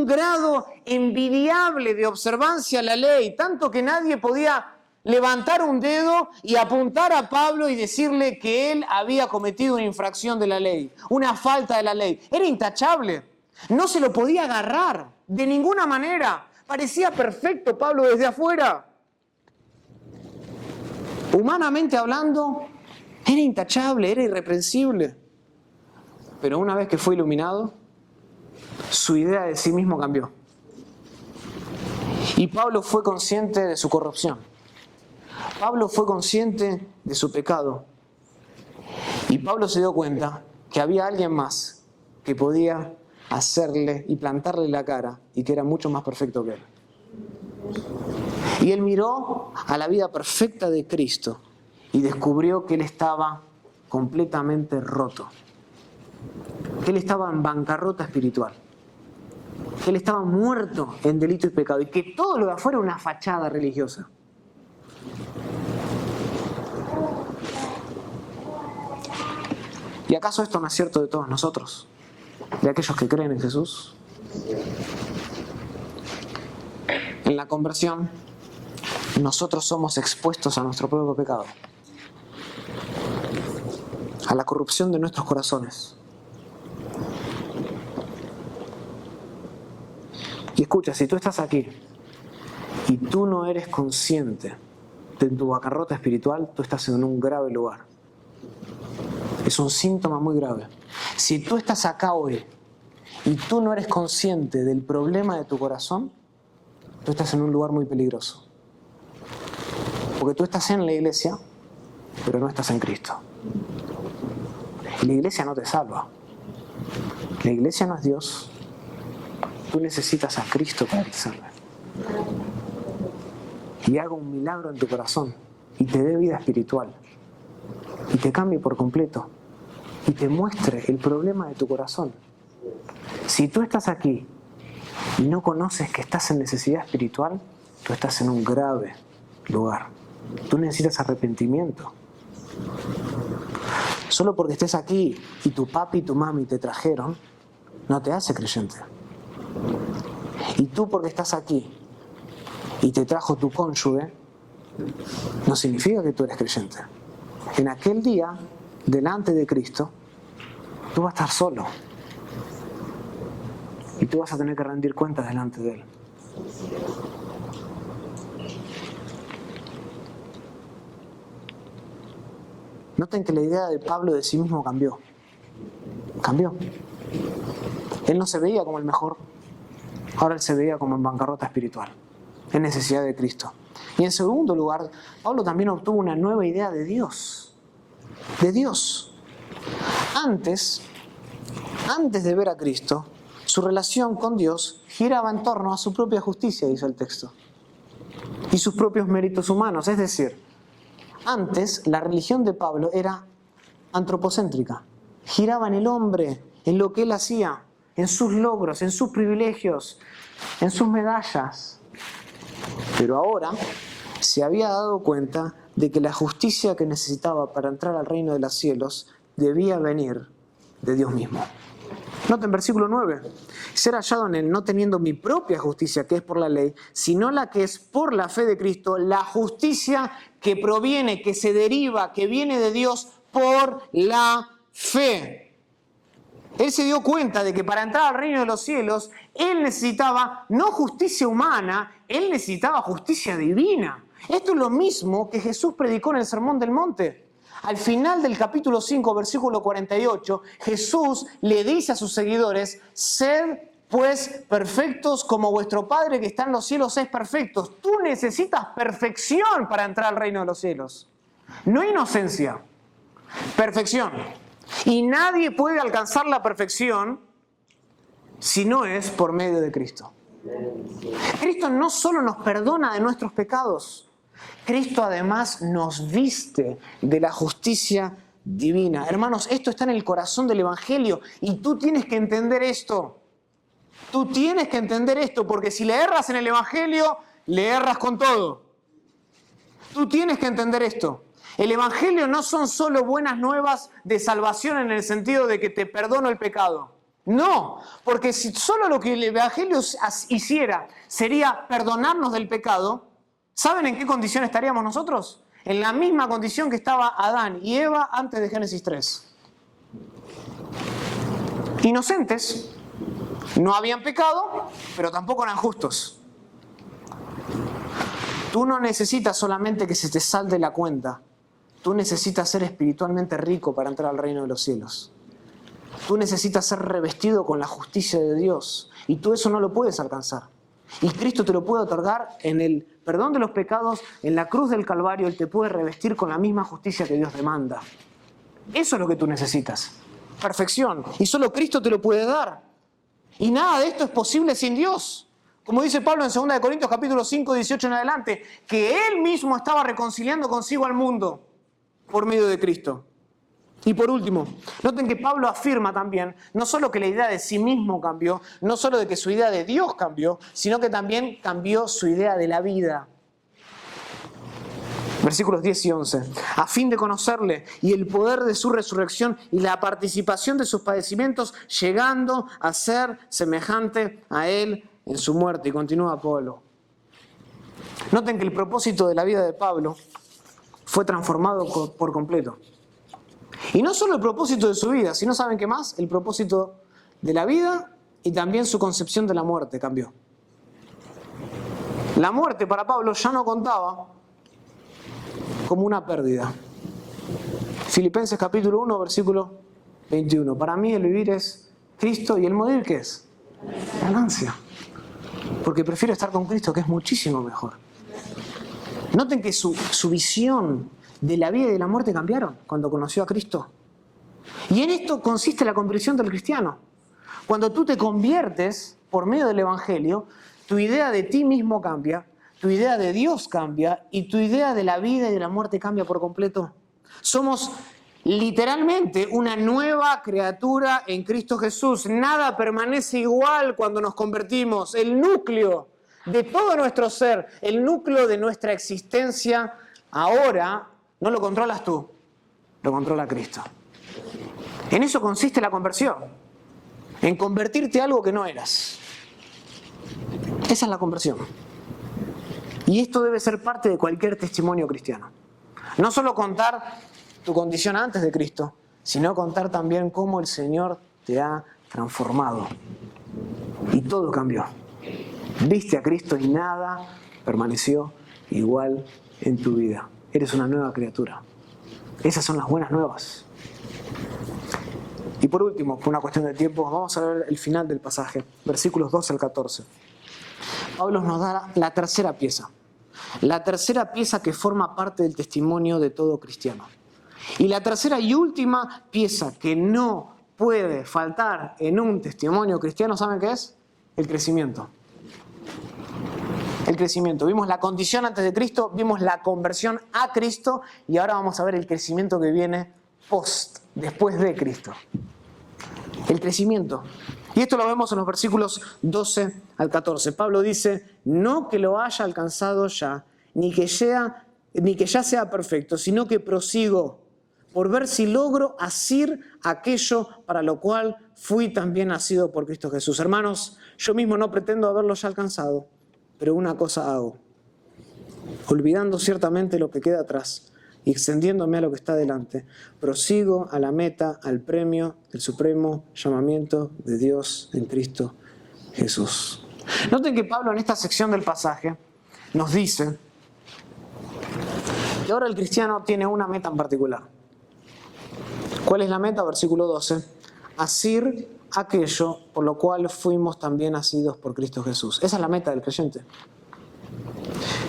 grado envidiable de observancia a la ley, tanto que nadie podía levantar un dedo y apuntar a Pablo y decirle que él había cometido una infracción de la ley, una falta de la ley. Era intachable, no se lo podía agarrar de ninguna manera. Parecía perfecto Pablo desde afuera. Humanamente hablando, era intachable, era irreprensible. Pero una vez que fue iluminado, su idea de sí mismo cambió. Y Pablo fue consciente de su corrupción. Pablo fue consciente de su pecado. Y Pablo se dio cuenta que había alguien más que podía hacerle y plantarle la cara y que era mucho más perfecto que él. Y él miró a la vida perfecta de Cristo y descubrió que él estaba completamente roto, que él estaba en bancarrota espiritual, que él estaba muerto en delito y pecado y que todo lo de afuera era una fachada religiosa. ¿Y acaso esto no es cierto de todos nosotros? ¿De aquellos que creen en Jesús? En la conversión, nosotros somos expuestos a nuestro propio pecado, a la corrupción de nuestros corazones. Y escucha, si tú estás aquí y tú no eres consciente de tu bancarrota espiritual, tú estás en un grave lugar. Es un síntoma muy grave. Si tú estás acá hoy y tú no eres consciente del problema de tu corazón, tú estás en un lugar muy peligroso. Porque tú estás en la iglesia, pero no estás en Cristo. Y la iglesia no te salva. La iglesia no es Dios. Tú necesitas a Cristo para que te salve. Y haga un milagro en tu corazón y te dé vida espiritual. Y te cambie por completo. Y te muestre el problema de tu corazón. Si tú estás aquí y no conoces que estás en necesidad espiritual, tú estás en un grave lugar. Tú necesitas arrepentimiento. Solo porque estés aquí y tu papi y tu mami te trajeron, no te hace creyente. Y tú porque estás aquí y te trajo tu cónyuge, no significa que tú eres creyente. En aquel día, delante de Cristo, tú vas a estar solo. Y tú vas a tener que rendir cuentas delante de Él. Noten que la idea de Pablo de sí mismo cambió. Cambió. Él no se veía como el mejor. Ahora él se veía como en bancarrota espiritual, en necesidad de Cristo. Y en segundo lugar, Pablo también obtuvo una nueva idea de Dios. De Dios. Antes de ver a Cristo, su relación con Dios giraba en torno a su propia justicia, dice el texto, y sus propios méritos humanos. Es decir, antes la religión de Pablo era antropocéntrica. Giraba en el hombre, en lo que él hacía, en sus logros, en sus privilegios, en sus medallas. Pero ahora se había dado cuenta de que la justicia que necesitaba para entrar al reino de los cielos debía venir de Dios mismo. Noten versículo 9. Ser hallado en él no teniendo mi propia justicia, que es por la ley, sino la que es por la fe de Cristo, la justicia que proviene, que se deriva, que viene de Dios por la fe. Él se dio cuenta de que para entrar al reino de los cielos, él necesitaba no justicia humana, él necesitaba justicia divina. Esto es lo mismo que Jesús predicó en el Sermón del Monte. Al final del capítulo 5, versículo 48, Jesús le dice a sus seguidores: sed pues perfectos como vuestro Padre que está en los cielos es perfecto. Tú necesitas perfección para entrar al reino de los cielos. No inocencia, perfección. Y nadie puede alcanzar la perfección si no es por medio de Cristo. Cristo no solo nos perdona de nuestros pecados, Cristo además nos viste de la justicia divina. Hermanos, esto está en el corazón del Evangelio y tú tienes que entender esto. Tú tienes que entender esto, porque si le erras en el Evangelio, le erras con todo. Tú tienes que entender esto. El Evangelio no son solo buenas nuevas de salvación en el sentido de que te perdono el pecado. No, porque si solo lo que el Evangelio hiciera sería perdonarnos del pecado, ¿saben en qué condición estaríamos nosotros? En la misma condición que estaba Adán y Eva antes de Génesis 3. Inocentes, no habían pecado, pero tampoco eran justos. Tú no necesitas solamente que se te salte la cuenta. Tú necesitas ser espiritualmente rico para entrar al reino de los cielos. Tú necesitas ser revestido con la justicia de Dios. Y tú eso no lo puedes alcanzar. Y Cristo te lo puede otorgar en el perdón de los pecados, en la cruz del Calvario. Él te puede revestir con la misma justicia que Dios demanda. Eso es lo que tú necesitas. Perfección. Y solo Cristo te lo puede dar. Y nada de esto es posible sin Dios. Como dice Pablo en 2 Corintios capítulo 5, 18 en adelante, que Él mismo estaba reconciliando consigo al mundo por medio de Cristo. Y por último, noten que Pablo afirma también, no solo que la idea de sí mismo cambió, no solo de que su idea de Dios cambió, sino que también cambió su idea de la vida. Versículos 10 y 11. A fin de conocerle y el poder de su resurrección y la participación de sus padecimientos, llegando a ser semejante a Él en su muerte. Y continúa Pablo. Noten que el propósito de la vida de Pablo fue transformado por completo. Y no solo el propósito de su vida, sino, ¿saben qué más? El propósito de la vida y también su concepción de la muerte cambió. La muerte para Pablo ya no contaba como una pérdida. Filipenses capítulo 1, versículo 21. Para mí el vivir es Cristo y el morir, ¿qué es? Ganancia. Porque prefiero estar con Cristo, que es muchísimo mejor. Noten que su visión de la vida y de la muerte cambiaron cuando conoció a Cristo. Y en esto consiste la conversión del cristiano. Cuando tú te conviertes por medio del Evangelio, tu idea de ti mismo cambia, tu idea de Dios cambia y tu idea de la vida y de la muerte cambia por completo. Somos literalmente una nueva criatura en Cristo Jesús. Nada permanece igual cuando nos convertimos. El núcleo de todo nuestro ser, el núcleo de nuestra existencia, ahora no lo controlas tú, lo controla Cristo. En eso consiste la conversión, en convertirte a algo que no eras. Esa es la conversión. Y esto debe ser parte de cualquier testimonio cristiano. No solo contar tu condición antes de Cristo, sino contar también cómo el Señor te ha transformado. Y todo cambió. Viste a Cristo y nada permaneció igual en tu vida. Eres una nueva criatura. Esas son las buenas nuevas. Y por último, por una cuestión de tiempo, vamos a ver el final del pasaje, versículos 12 al 14. Pablo nos da la tercera pieza. La tercera pieza que forma parte del testimonio de todo cristiano. Y la tercera y última pieza que no puede faltar en un testimonio cristiano, ¿saben qué es? El crecimiento. El crecimiento. Vimos la condición antes de Cristo, vimos la conversión a Cristo y ahora vamos a ver el crecimiento que viene después de Cristo. El crecimiento. Y esto lo vemos en los versículos 12 al 14. Pablo dice, no que lo haya alcanzado ya, ni que ya sea perfecto, sino que prosigo por ver si logro asir aquello para lo cual fui también nacido por Cristo Jesús. Hermanos, yo mismo no pretendo haberlo ya alcanzado, pero una cosa hago, olvidando ciertamente lo que queda atrás y extendiéndome a lo que está delante, prosigo a la meta, al premio del supremo llamamiento de Dios en Cristo Jesús. Noten que Pablo en esta sección del pasaje nos dice que ahora el cristiano tiene una meta en particular. ¿Cuál es la meta? Versículo 12. Asir aquello por lo cual fuimos también nacidos por Cristo Jesús. Esa es la meta del creyente.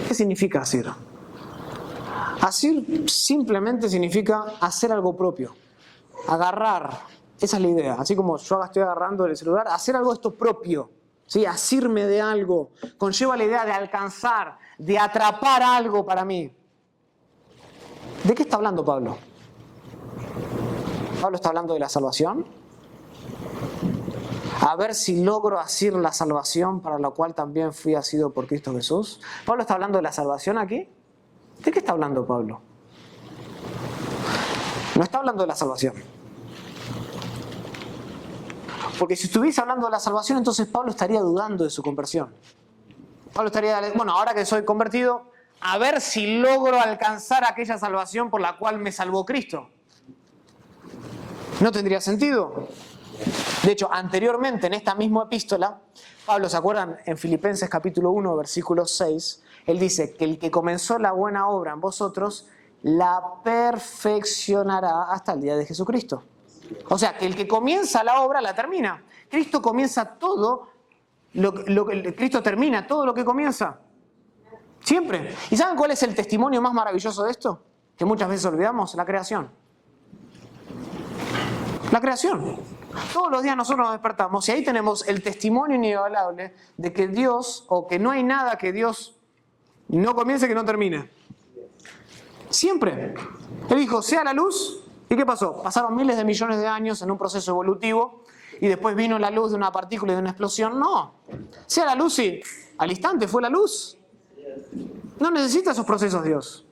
¿Qué significa asir? Asir simplemente significa hacer algo propio, agarrar, esa es la idea, así como yo estoy agarrando el celular, hacer algo esto propio, ¿sí? Asirme de algo, conlleva la idea de alcanzar, de atrapar algo para mí. ¿De qué está hablando Pablo? ¿Pablo está hablando de la salvación? A ver si logro asir la salvación para la cual también fui asido por Cristo Jesús. ¿Pablo está hablando de la salvación aquí? ¿De qué está hablando Pablo? No está hablando de la salvación. Porque si estuviese hablando de la salvación, entonces Pablo estaría dudando de su conversión. Pablo estaría, ahora que soy convertido, a ver si logro alcanzar aquella salvación por la cual me salvó Cristo. No tendría sentido. De hecho, anteriormente en esta misma epístola, Pablo, ¿se acuerdan? En Filipenses capítulo 1, versículo 6, él dice que el que comenzó la buena obra en vosotros, la perfeccionará hasta el día de Jesucristo. O sea, que el que comienza la obra la termina. Cristo comienza todo, Cristo termina todo lo que comienza. Siempre. ¿Y saben cuál es el testimonio más maravilloso de esto? Que muchas veces olvidamos, la creación. La creación. Todos los días nosotros nos despertamos y ahí tenemos el testimonio inigualable de que Dios, o que no hay nada que Dios no comience que no termine. Siempre. Él dijo, sea la luz. ¿Y qué pasó? Pasaron miles de millones de años en un proceso evolutivo y después vino la luz de una partícula y de una explosión. No. Sea la luz y al instante fue la luz. No necesita esos procesos Dios.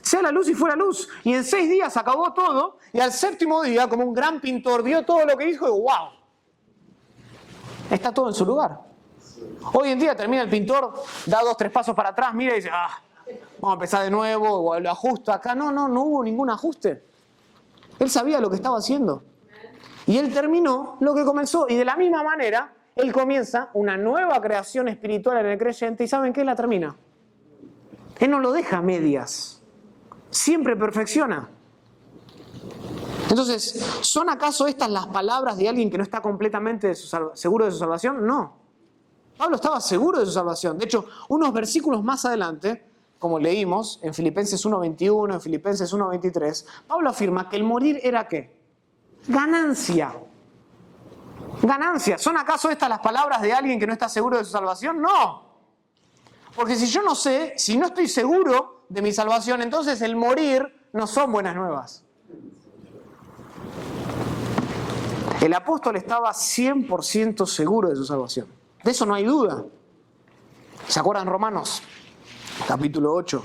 Sea la luz y fue la luz. Y en 6 días acabó todo y al 7º día, como un gran pintor, vio todo lo que hizo y ¡wow! Está todo en su lugar. Hoy en día termina el pintor, da 2, 3 pasos para atrás, mira y dice, vamos a empezar de nuevo, o lo ajusto acá. No hubo ningún ajuste. Él sabía lo que estaba haciendo. Y él terminó lo que comenzó. Y de la misma manera, él comienza una nueva creación espiritual en el creyente. ¿Y saben qué? La termina. Él no lo deja a medias. Siempre perfecciona. Entonces, ¿son acaso estas las palabras de alguien que no está completamente seguro de su salvación? No. Pablo estaba seguro de su salvación. De hecho, unos versículos más adelante, como leímos en Filipenses 1:21, en Filipenses 1:23, Pablo afirma que el morir era ¿qué? Ganancia. Ganancia. ¿Son acaso estas las palabras de alguien que no está seguro de su salvación? No. Porque si yo no sé, si no estoy seguro de mi salvación, entonces el morir no son buenas nuevas. El apóstol estaba 100% seguro de su salvación. De eso no hay duda. ¿Se acuerdan Romanos? Capítulo 8,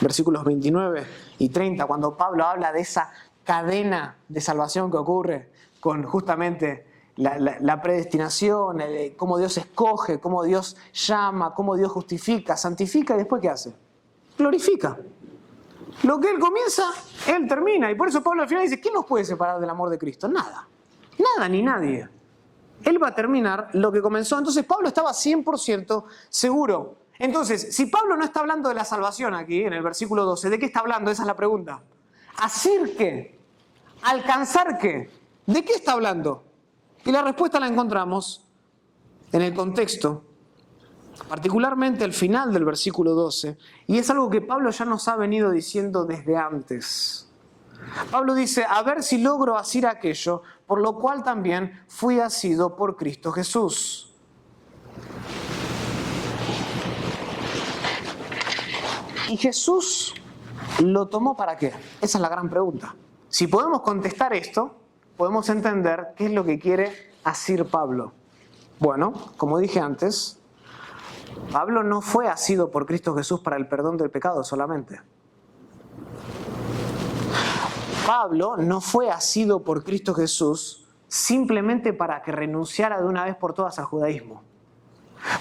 versículos 29 y 30, cuando Pablo habla de esa cadena de salvación que ocurre con justamente la predestinación, cómo Dios escoge, cómo Dios llama, cómo Dios justifica, santifica y después ¿qué hace? Glorifica. Lo que Él comienza, Él termina. Y por eso Pablo al final dice, ¿qué nos puede separar del amor de Cristo? Nada. Nada ni nadie. Él va a terminar lo que comenzó. Entonces Pablo estaba 100% seguro. Entonces, si Pablo no está hablando de la salvación aquí, en el versículo 12, ¿de qué está hablando? Esa es la pregunta. ¿Asir qué? ¿Alcanzar qué? ¿De qué está hablando? Y la respuesta la encontramos en el contexto, particularmente al final del versículo 12, y es algo que Pablo ya nos ha venido diciendo desde antes. Pablo dice, a ver si logro asir aquello, por lo cual también fui asido por Cristo Jesús. ¿Y Jesús lo tomó para qué? Esa es la gran pregunta. Si podemos contestar esto, podemos entender qué es lo que quiere asir Pablo. Bueno, como dije antes, Pablo no fue asido por Cristo Jesús para el perdón del pecado solamente. Pablo no fue asido por Cristo Jesús simplemente para que renunciara de una vez por todas al judaísmo.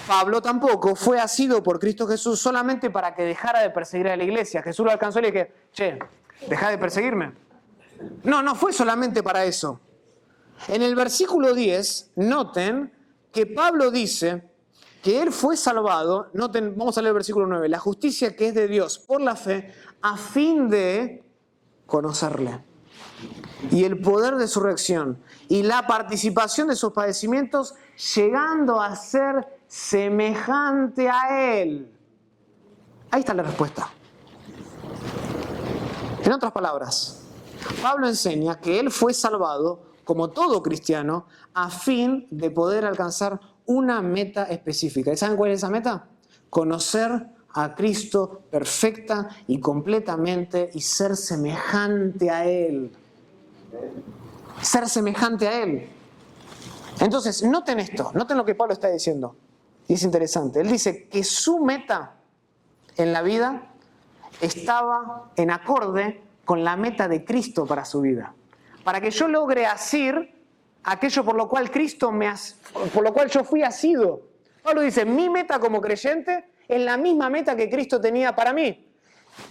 Pablo tampoco fue asido por Cristo Jesús solamente para que dejara de perseguir a la iglesia. Jesús lo alcanzó y le dije, che, dejá de perseguirme. No fue solamente para eso. En el versículo 10, noten que Pablo dice que él fue salvado, noten, vamos a leer el versículo 9, la justicia que es de Dios por la fe, a fin de conocerle. Y el poder de su reacción y la participación de sus padecimientos, llegando a ser semejante a Él. Ahí está la respuesta. En otras palabras, Pablo enseña que él fue salvado, como todo cristiano, a fin de poder alcanzar una meta específica. ¿Y saben cuál es esa meta? Conocer a Cristo perfecta y completamente y ser semejante a Él. Ser semejante a Él. Entonces, noten esto, noten lo que Pablo está diciendo. Y es interesante. Él dice que su meta en la vida estaba en acorde con la meta de Cristo para su vida. Para que yo logre asir aquello por lo cual por lo cual yo fui asido. Pablo dice, mi meta como creyente es la misma meta que Cristo tenía para mí.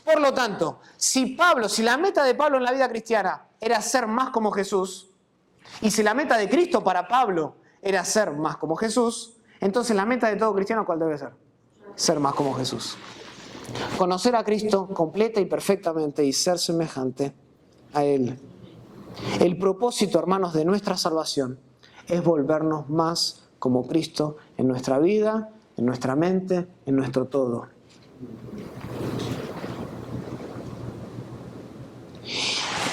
Por lo tanto, si la meta de Pablo en la vida cristiana era ser más como Jesús, y si la meta de Cristo para Pablo era ser más como Jesús, entonces la meta de todo cristiano, ¿cuál debe ser? Ser más como Jesús. Conocer a Cristo completa y perfectamente y ser semejante a Él. El propósito, hermanos, de nuestra salvación es volvernos más como Cristo en nuestra vida, en nuestra mente, en nuestro todo.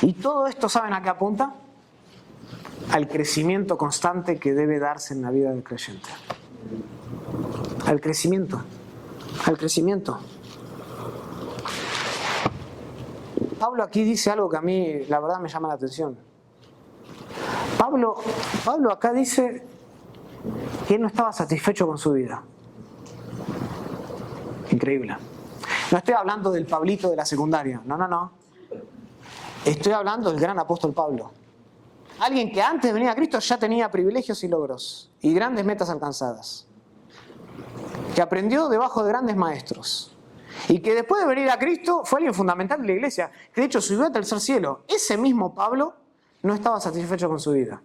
Y todo esto, ¿saben a qué apunta? al crecimiento constante que debe darse en la vida del creyente. Al crecimiento. Al crecimiento. Pablo aquí dice algo que a mí, la verdad, me llama la atención. Pablo acá dice que él no estaba satisfecho con su vida. Increíble. No estoy hablando del Pablito de la secundaria. No. Estoy hablando del gran apóstol Pablo. Alguien que antes de venir a Cristo ya tenía privilegios y logros y grandes metas alcanzadas. Que aprendió debajo de grandes maestros. Y que después de venir a Cristo fue alguien fundamental de la iglesia. Que de hecho subió al tercer cielo. Ese mismo Pablo no estaba satisfecho con su vida.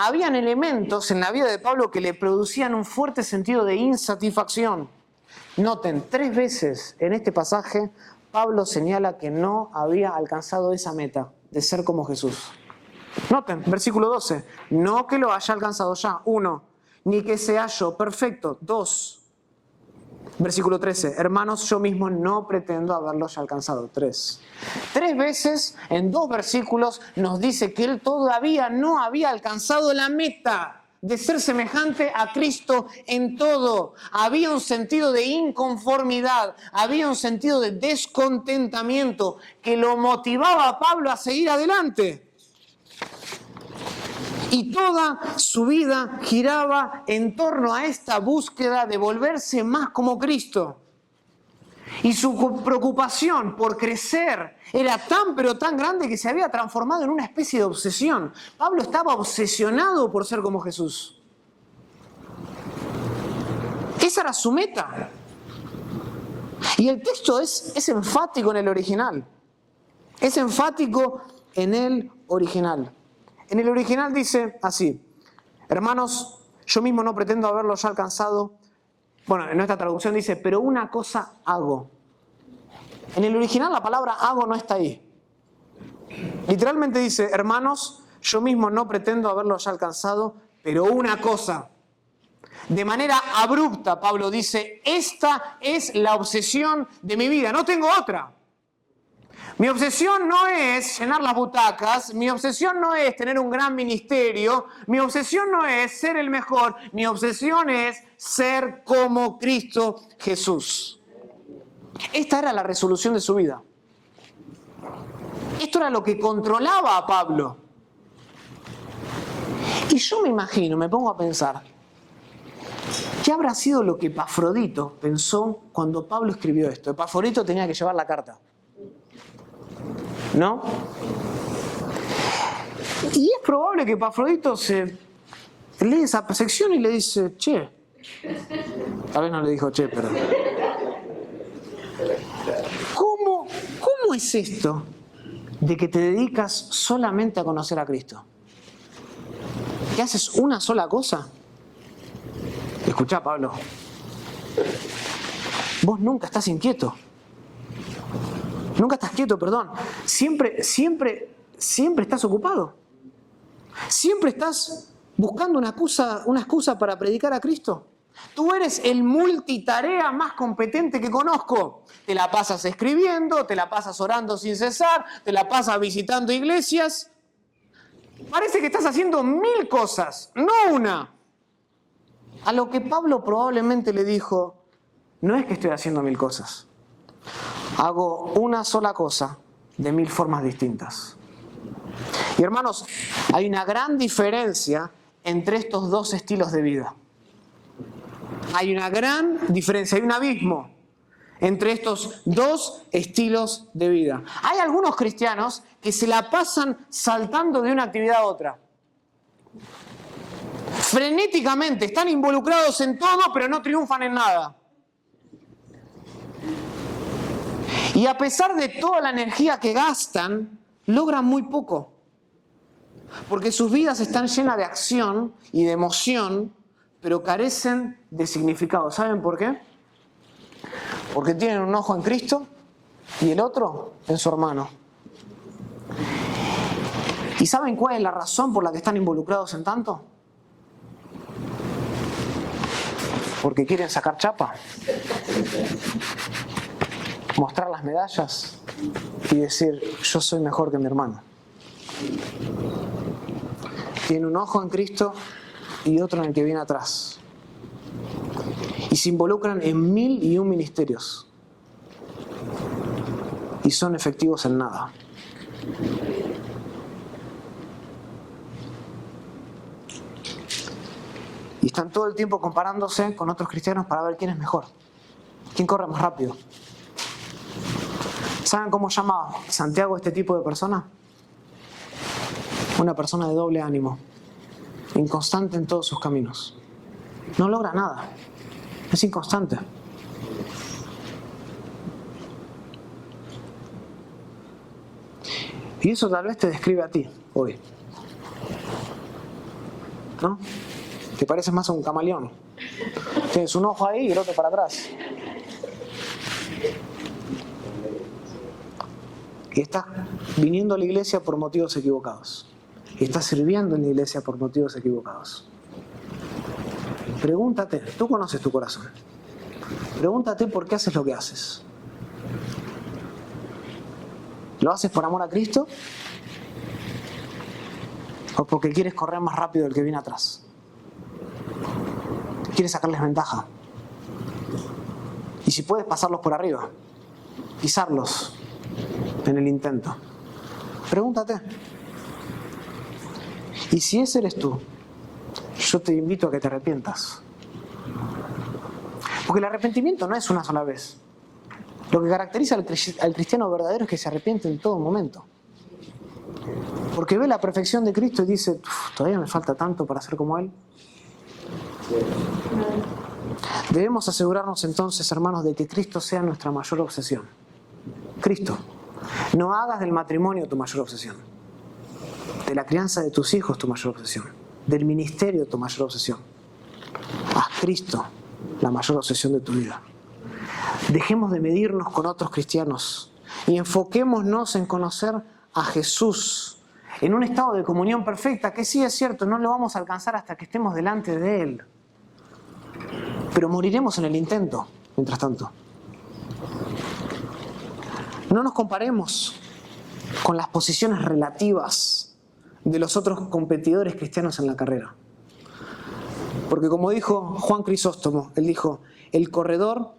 Habían elementos en la vida de Pablo que le producían un fuerte sentido de insatisfacción. Noten, 3 veces en este pasaje Pablo señala que no había alcanzado esa meta de ser como Jesús. Noten, versículo 12, no que lo haya alcanzado ya, 1, ni que sea yo perfecto, 2. Versículo 13, hermanos, yo mismo no pretendo haberlo ya alcanzado, 3. 3 veces en 2 versículos nos dice que él todavía no había alcanzado la meta de ser semejante a Cristo en todo. Había un sentido de inconformidad, había un sentido de descontentamiento que lo motivaba a Pablo a seguir adelante. Y toda su vida giraba en torno a esta búsqueda de volverse más como Cristo. Y su preocupación por crecer era tan pero tan grande que se había transformado en una especie de obsesión. Pablo estaba obsesionado por ser como Jesús. Esa era su meta. Y el texto es enfático en el original. Es enfático en el original. En el original dice así, hermanos, yo mismo no pretendo haberlo ya alcanzado. Bueno, en nuestra traducción dice, pero una cosa hago. En el original la palabra hago no está ahí. Literalmente dice, hermanos, yo mismo no pretendo haberlo ya alcanzado, pero una cosa. De manera abrupta, Pablo dice, esta es la obsesión de mi vida, no tengo otra. Mi obsesión no es llenar las butacas, mi obsesión no es tener un gran ministerio, mi obsesión no es ser el mejor, mi obsesión es ser como Cristo Jesús. Esta era la resolución de su vida. Esto era lo que controlaba a Pablo. Y yo me imagino, me pongo a pensar, ¿qué habrá sido lo que Epafrodito pensó cuando Pablo escribió esto? Epafrodito tenía que llevar la carta, ¿no? Y es probable que Epafrodito se lee esa sección y le dice, che. Tal vez no le dijo che, pero... ¿Cómo es esto de que te dedicas solamente a conocer a Cristo? ¿Que haces una sola cosa? Escuchá, Pablo. Vos nunca estás inquieto. Nunca estás quieto, perdón. Siempre estás ocupado. Siempre estás buscando una excusa para predicar a Cristo. Tú eres el multitarea más competente que conozco. Te la pasas escribiendo, te la pasas orando sin cesar, te la pasas visitando iglesias. Parece que estás haciendo 1000 cosas, no una. A lo que Pablo probablemente le dijo, no es que estoy haciendo 1000 cosas. Hago una sola cosa de 1000 formas distintas. Y hermanos, hay una gran diferencia entre estos dos estilos de vida. Hay una gran diferencia, hay un abismo entre estos dos estilos de vida. Hay algunos cristianos que se la pasan saltando de una actividad a otra. Frenéticamente, están involucrados en todo, pero no triunfan en nada. Y a pesar de toda la energía que gastan, logran muy poco. Porque sus vidas están llenas de acción y de emoción, pero carecen de significado. ¿Saben por qué? Porque tienen un ojo en Cristo y el otro en su hermano. ¿Y saben cuál es la razón por la que están involucrados en tanto? Porque quieren sacar chapa, mostrar las medallas y decir, yo soy mejor que mi hermano. Tiene un ojo en Cristo y otro en el que viene atrás. Y se involucran en 1001 ministerios. Y son efectivos en nada. Y están todo el tiempo comparándose con otros cristianos para ver quién es mejor. ¿Quién corre más rápido? ¿Saben cómo llama Santiago a este tipo de persona? Una persona de doble ánimo, inconstante en todos sus caminos. No logra nada, es inconstante. Y eso tal vez te describe a ti hoy, ¿no? Te pareces más a un camaleón. Tienes un ojo ahí y el otro para atrás. Y estás viniendo a la iglesia por motivos equivocados. Y estás sirviendo en la iglesia por motivos equivocados. Pregúntate, tú conoces tu corazón. Pregúntate por qué haces lo que haces. ¿Lo haces por amor a Cristo? ¿O porque quieres correr más rápido del que viene atrás? ¿Quieres sacarles ventaja? Y si puedes, pasarlos por arriba. Pisarlos en el intento. Pregúntate. Y si ese eres tú, yo te invito a que te arrepientas. Porque el arrepentimiento no es una sola vez. Lo que caracteriza al cristiano verdadero es que se arrepiente en todo momento. Porque ve la perfección de Cristo y dice, todavía me falta tanto para ser como Él. Debemos asegurarnos entonces, hermanos, de que Cristo sea nuestra mayor obsesión. Cristo. No hagas del matrimonio tu mayor obsesión. De la crianza de tus hijos tu mayor obsesión. Del ministerio tu mayor obsesión. Haz Cristo la mayor obsesión de tu vida. Dejemos de medirnos con otros cristianos y enfoquémonos en conocer a Jesús en un estado de comunión perfecta, que sí es cierto, no lo vamos a alcanzar hasta que estemos delante de Él. Pero moriremos en el intento, mientras tanto. No nos comparemos con las posiciones relativas de los otros competidores cristianos en la carrera. Porque como dijo Juan Crisóstomo, él dijo, el corredor,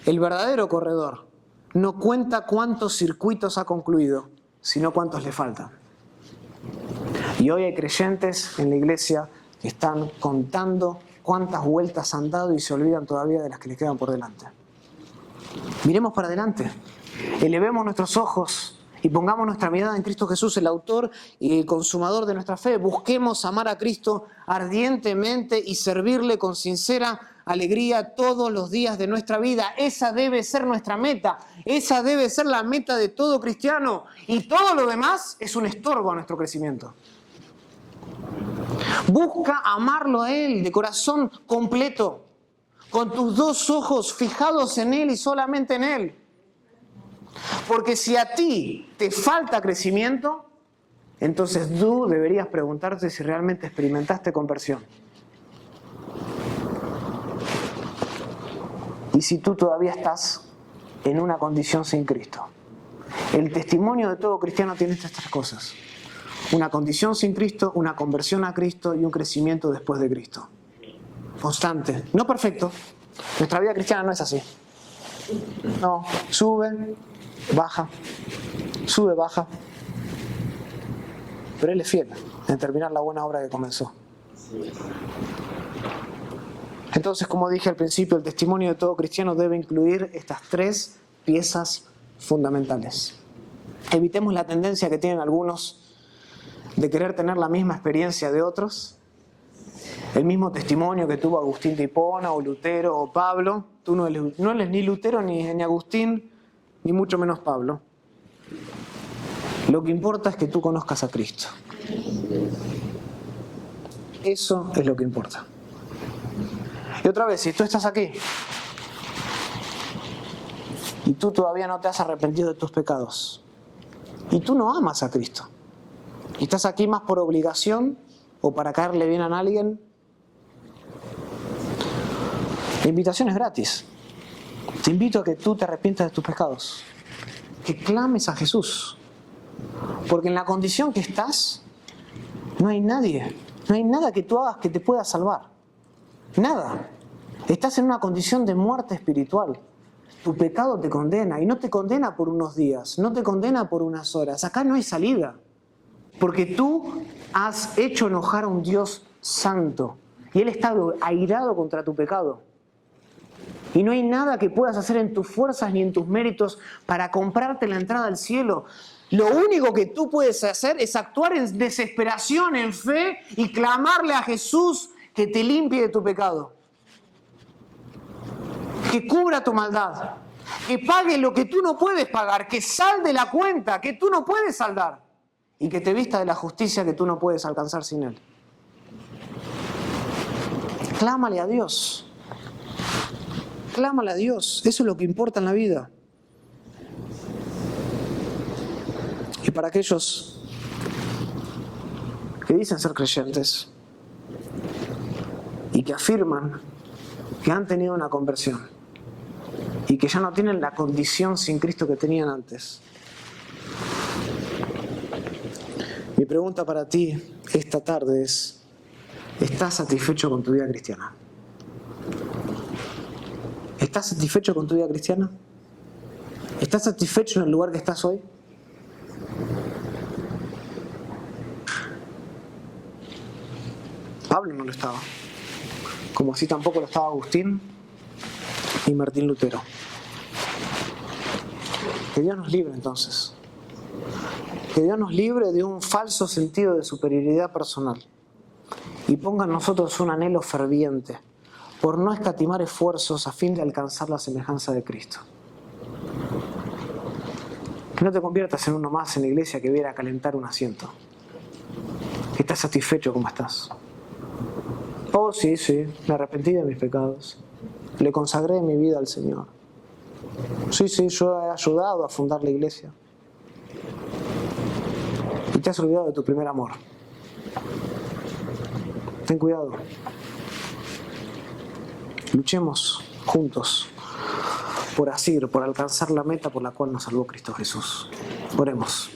el verdadero corredor, no cuenta cuántos circuitos ha concluido, sino cuántos le faltan. Y hoy hay creyentes en la iglesia que están contando cuántas vueltas han dado y se olvidan todavía de las que les quedan por delante. Miremos para adelante, elevemos nuestros ojos y pongamos nuestra mirada en Cristo Jesús, el autor y el consumador de nuestra fe. Busquemos amar a Cristo ardientemente y servirle con sincera alegría todos los días de nuestra vida. Esa debe ser nuestra meta, esa debe ser la meta de todo cristiano. Y todo lo demás es un estorbo a nuestro crecimiento. Busca amarlo a Él de corazón completo, con tus dos ojos fijados en Él y solamente en Él. Porque si a ti te falta crecimiento, entonces tú deberías preguntarte si realmente experimentaste conversión. Y si tú todavía estás en una condición sin Cristo. El testimonio de todo cristiano tiene estas tres cosas. Una condición sin Cristo, una conversión a Cristo y un crecimiento después de Cristo. Constante, no perfecto. Nuestra vida cristiana no es así. No, sube, baja, sube, baja. Pero Él es fiel en terminar la buena obra que comenzó. Entonces, como dije al principio, el testimonio de todo cristiano debe incluir estas tres piezas fundamentales. Evitemos la tendencia que tienen algunos de querer tener la misma experiencia de otros, el mismo testimonio que tuvo Agustín de Hipona o Lutero o Pablo. Tú no eres ni Lutero ni Agustín, ni mucho menos Pablo. Lo que importa es que tú conozcas a Cristo. Eso es lo que importa. Y otra vez, si tú estás aquí y tú todavía no te has arrepentido de tus pecados y tú no amas a Cristo y estás aquí más por obligación o para caerle bien a alguien, la invitación es gratis. Te invito a que tú te arrepientas de tus pecados, que clames a Jesús, Porque en la condición que estás, no hay nadie, no hay nada que tú hagas que te pueda salvar. Nada. Estás en una condición de muerte espiritual. Tu pecado te condena, y no te condena por unos días, no te condena por unas horas. Acá no hay salida. Porque tú has hecho enojar a un Dios santo. Y Él está airado contra tu pecado. Y no hay nada que puedas hacer en tus fuerzas ni en tus méritos para comprarte la entrada al cielo. Lo único que tú puedes hacer es actuar en desesperación, en fe, y clamarle a Jesús que te limpie de tu pecado. Que cubra tu maldad. Que pague lo que tú no puedes pagar. Que salde la cuenta que tú no puedes saldar. Y que te vista de la justicia que tú no puedes alcanzar sin Él. Clámale a Dios. Clámale a Dios. Eso es lo que importa en la vida. Y para aquellos que dicen ser creyentes y que afirman que han tenido una conversión y que ya no tienen la condición sin Cristo que tenían antes, mi pregunta para ti esta tarde es: ¿estás satisfecho con tu vida cristiana? ¿Estás satisfecho con tu vida cristiana? ¿Estás satisfecho en el lugar que estás hoy? Pablo no lo estaba, como así tampoco lo estaba Agustín y Martín Lutero. Que Dios nos libre entonces. Que Dios nos libre de un falso sentido de superioridad personal y ponga en nosotros un anhelo ferviente por no escatimar esfuerzos a fin de alcanzar la semejanza de Cristo. Que no te conviertas en uno más en la iglesia que viera a calentar un asiento. Que estás satisfecho como estás. Oh, sí, me arrepentí de mis pecados. Le consagré mi vida al Señor. Sí, yo he ayudado a fundar la iglesia. Y te has olvidado de tu primer amor. Ten cuidado. Luchemos juntos por asir, por alcanzar la meta por la cual nos salvó Cristo Jesús. Oremos.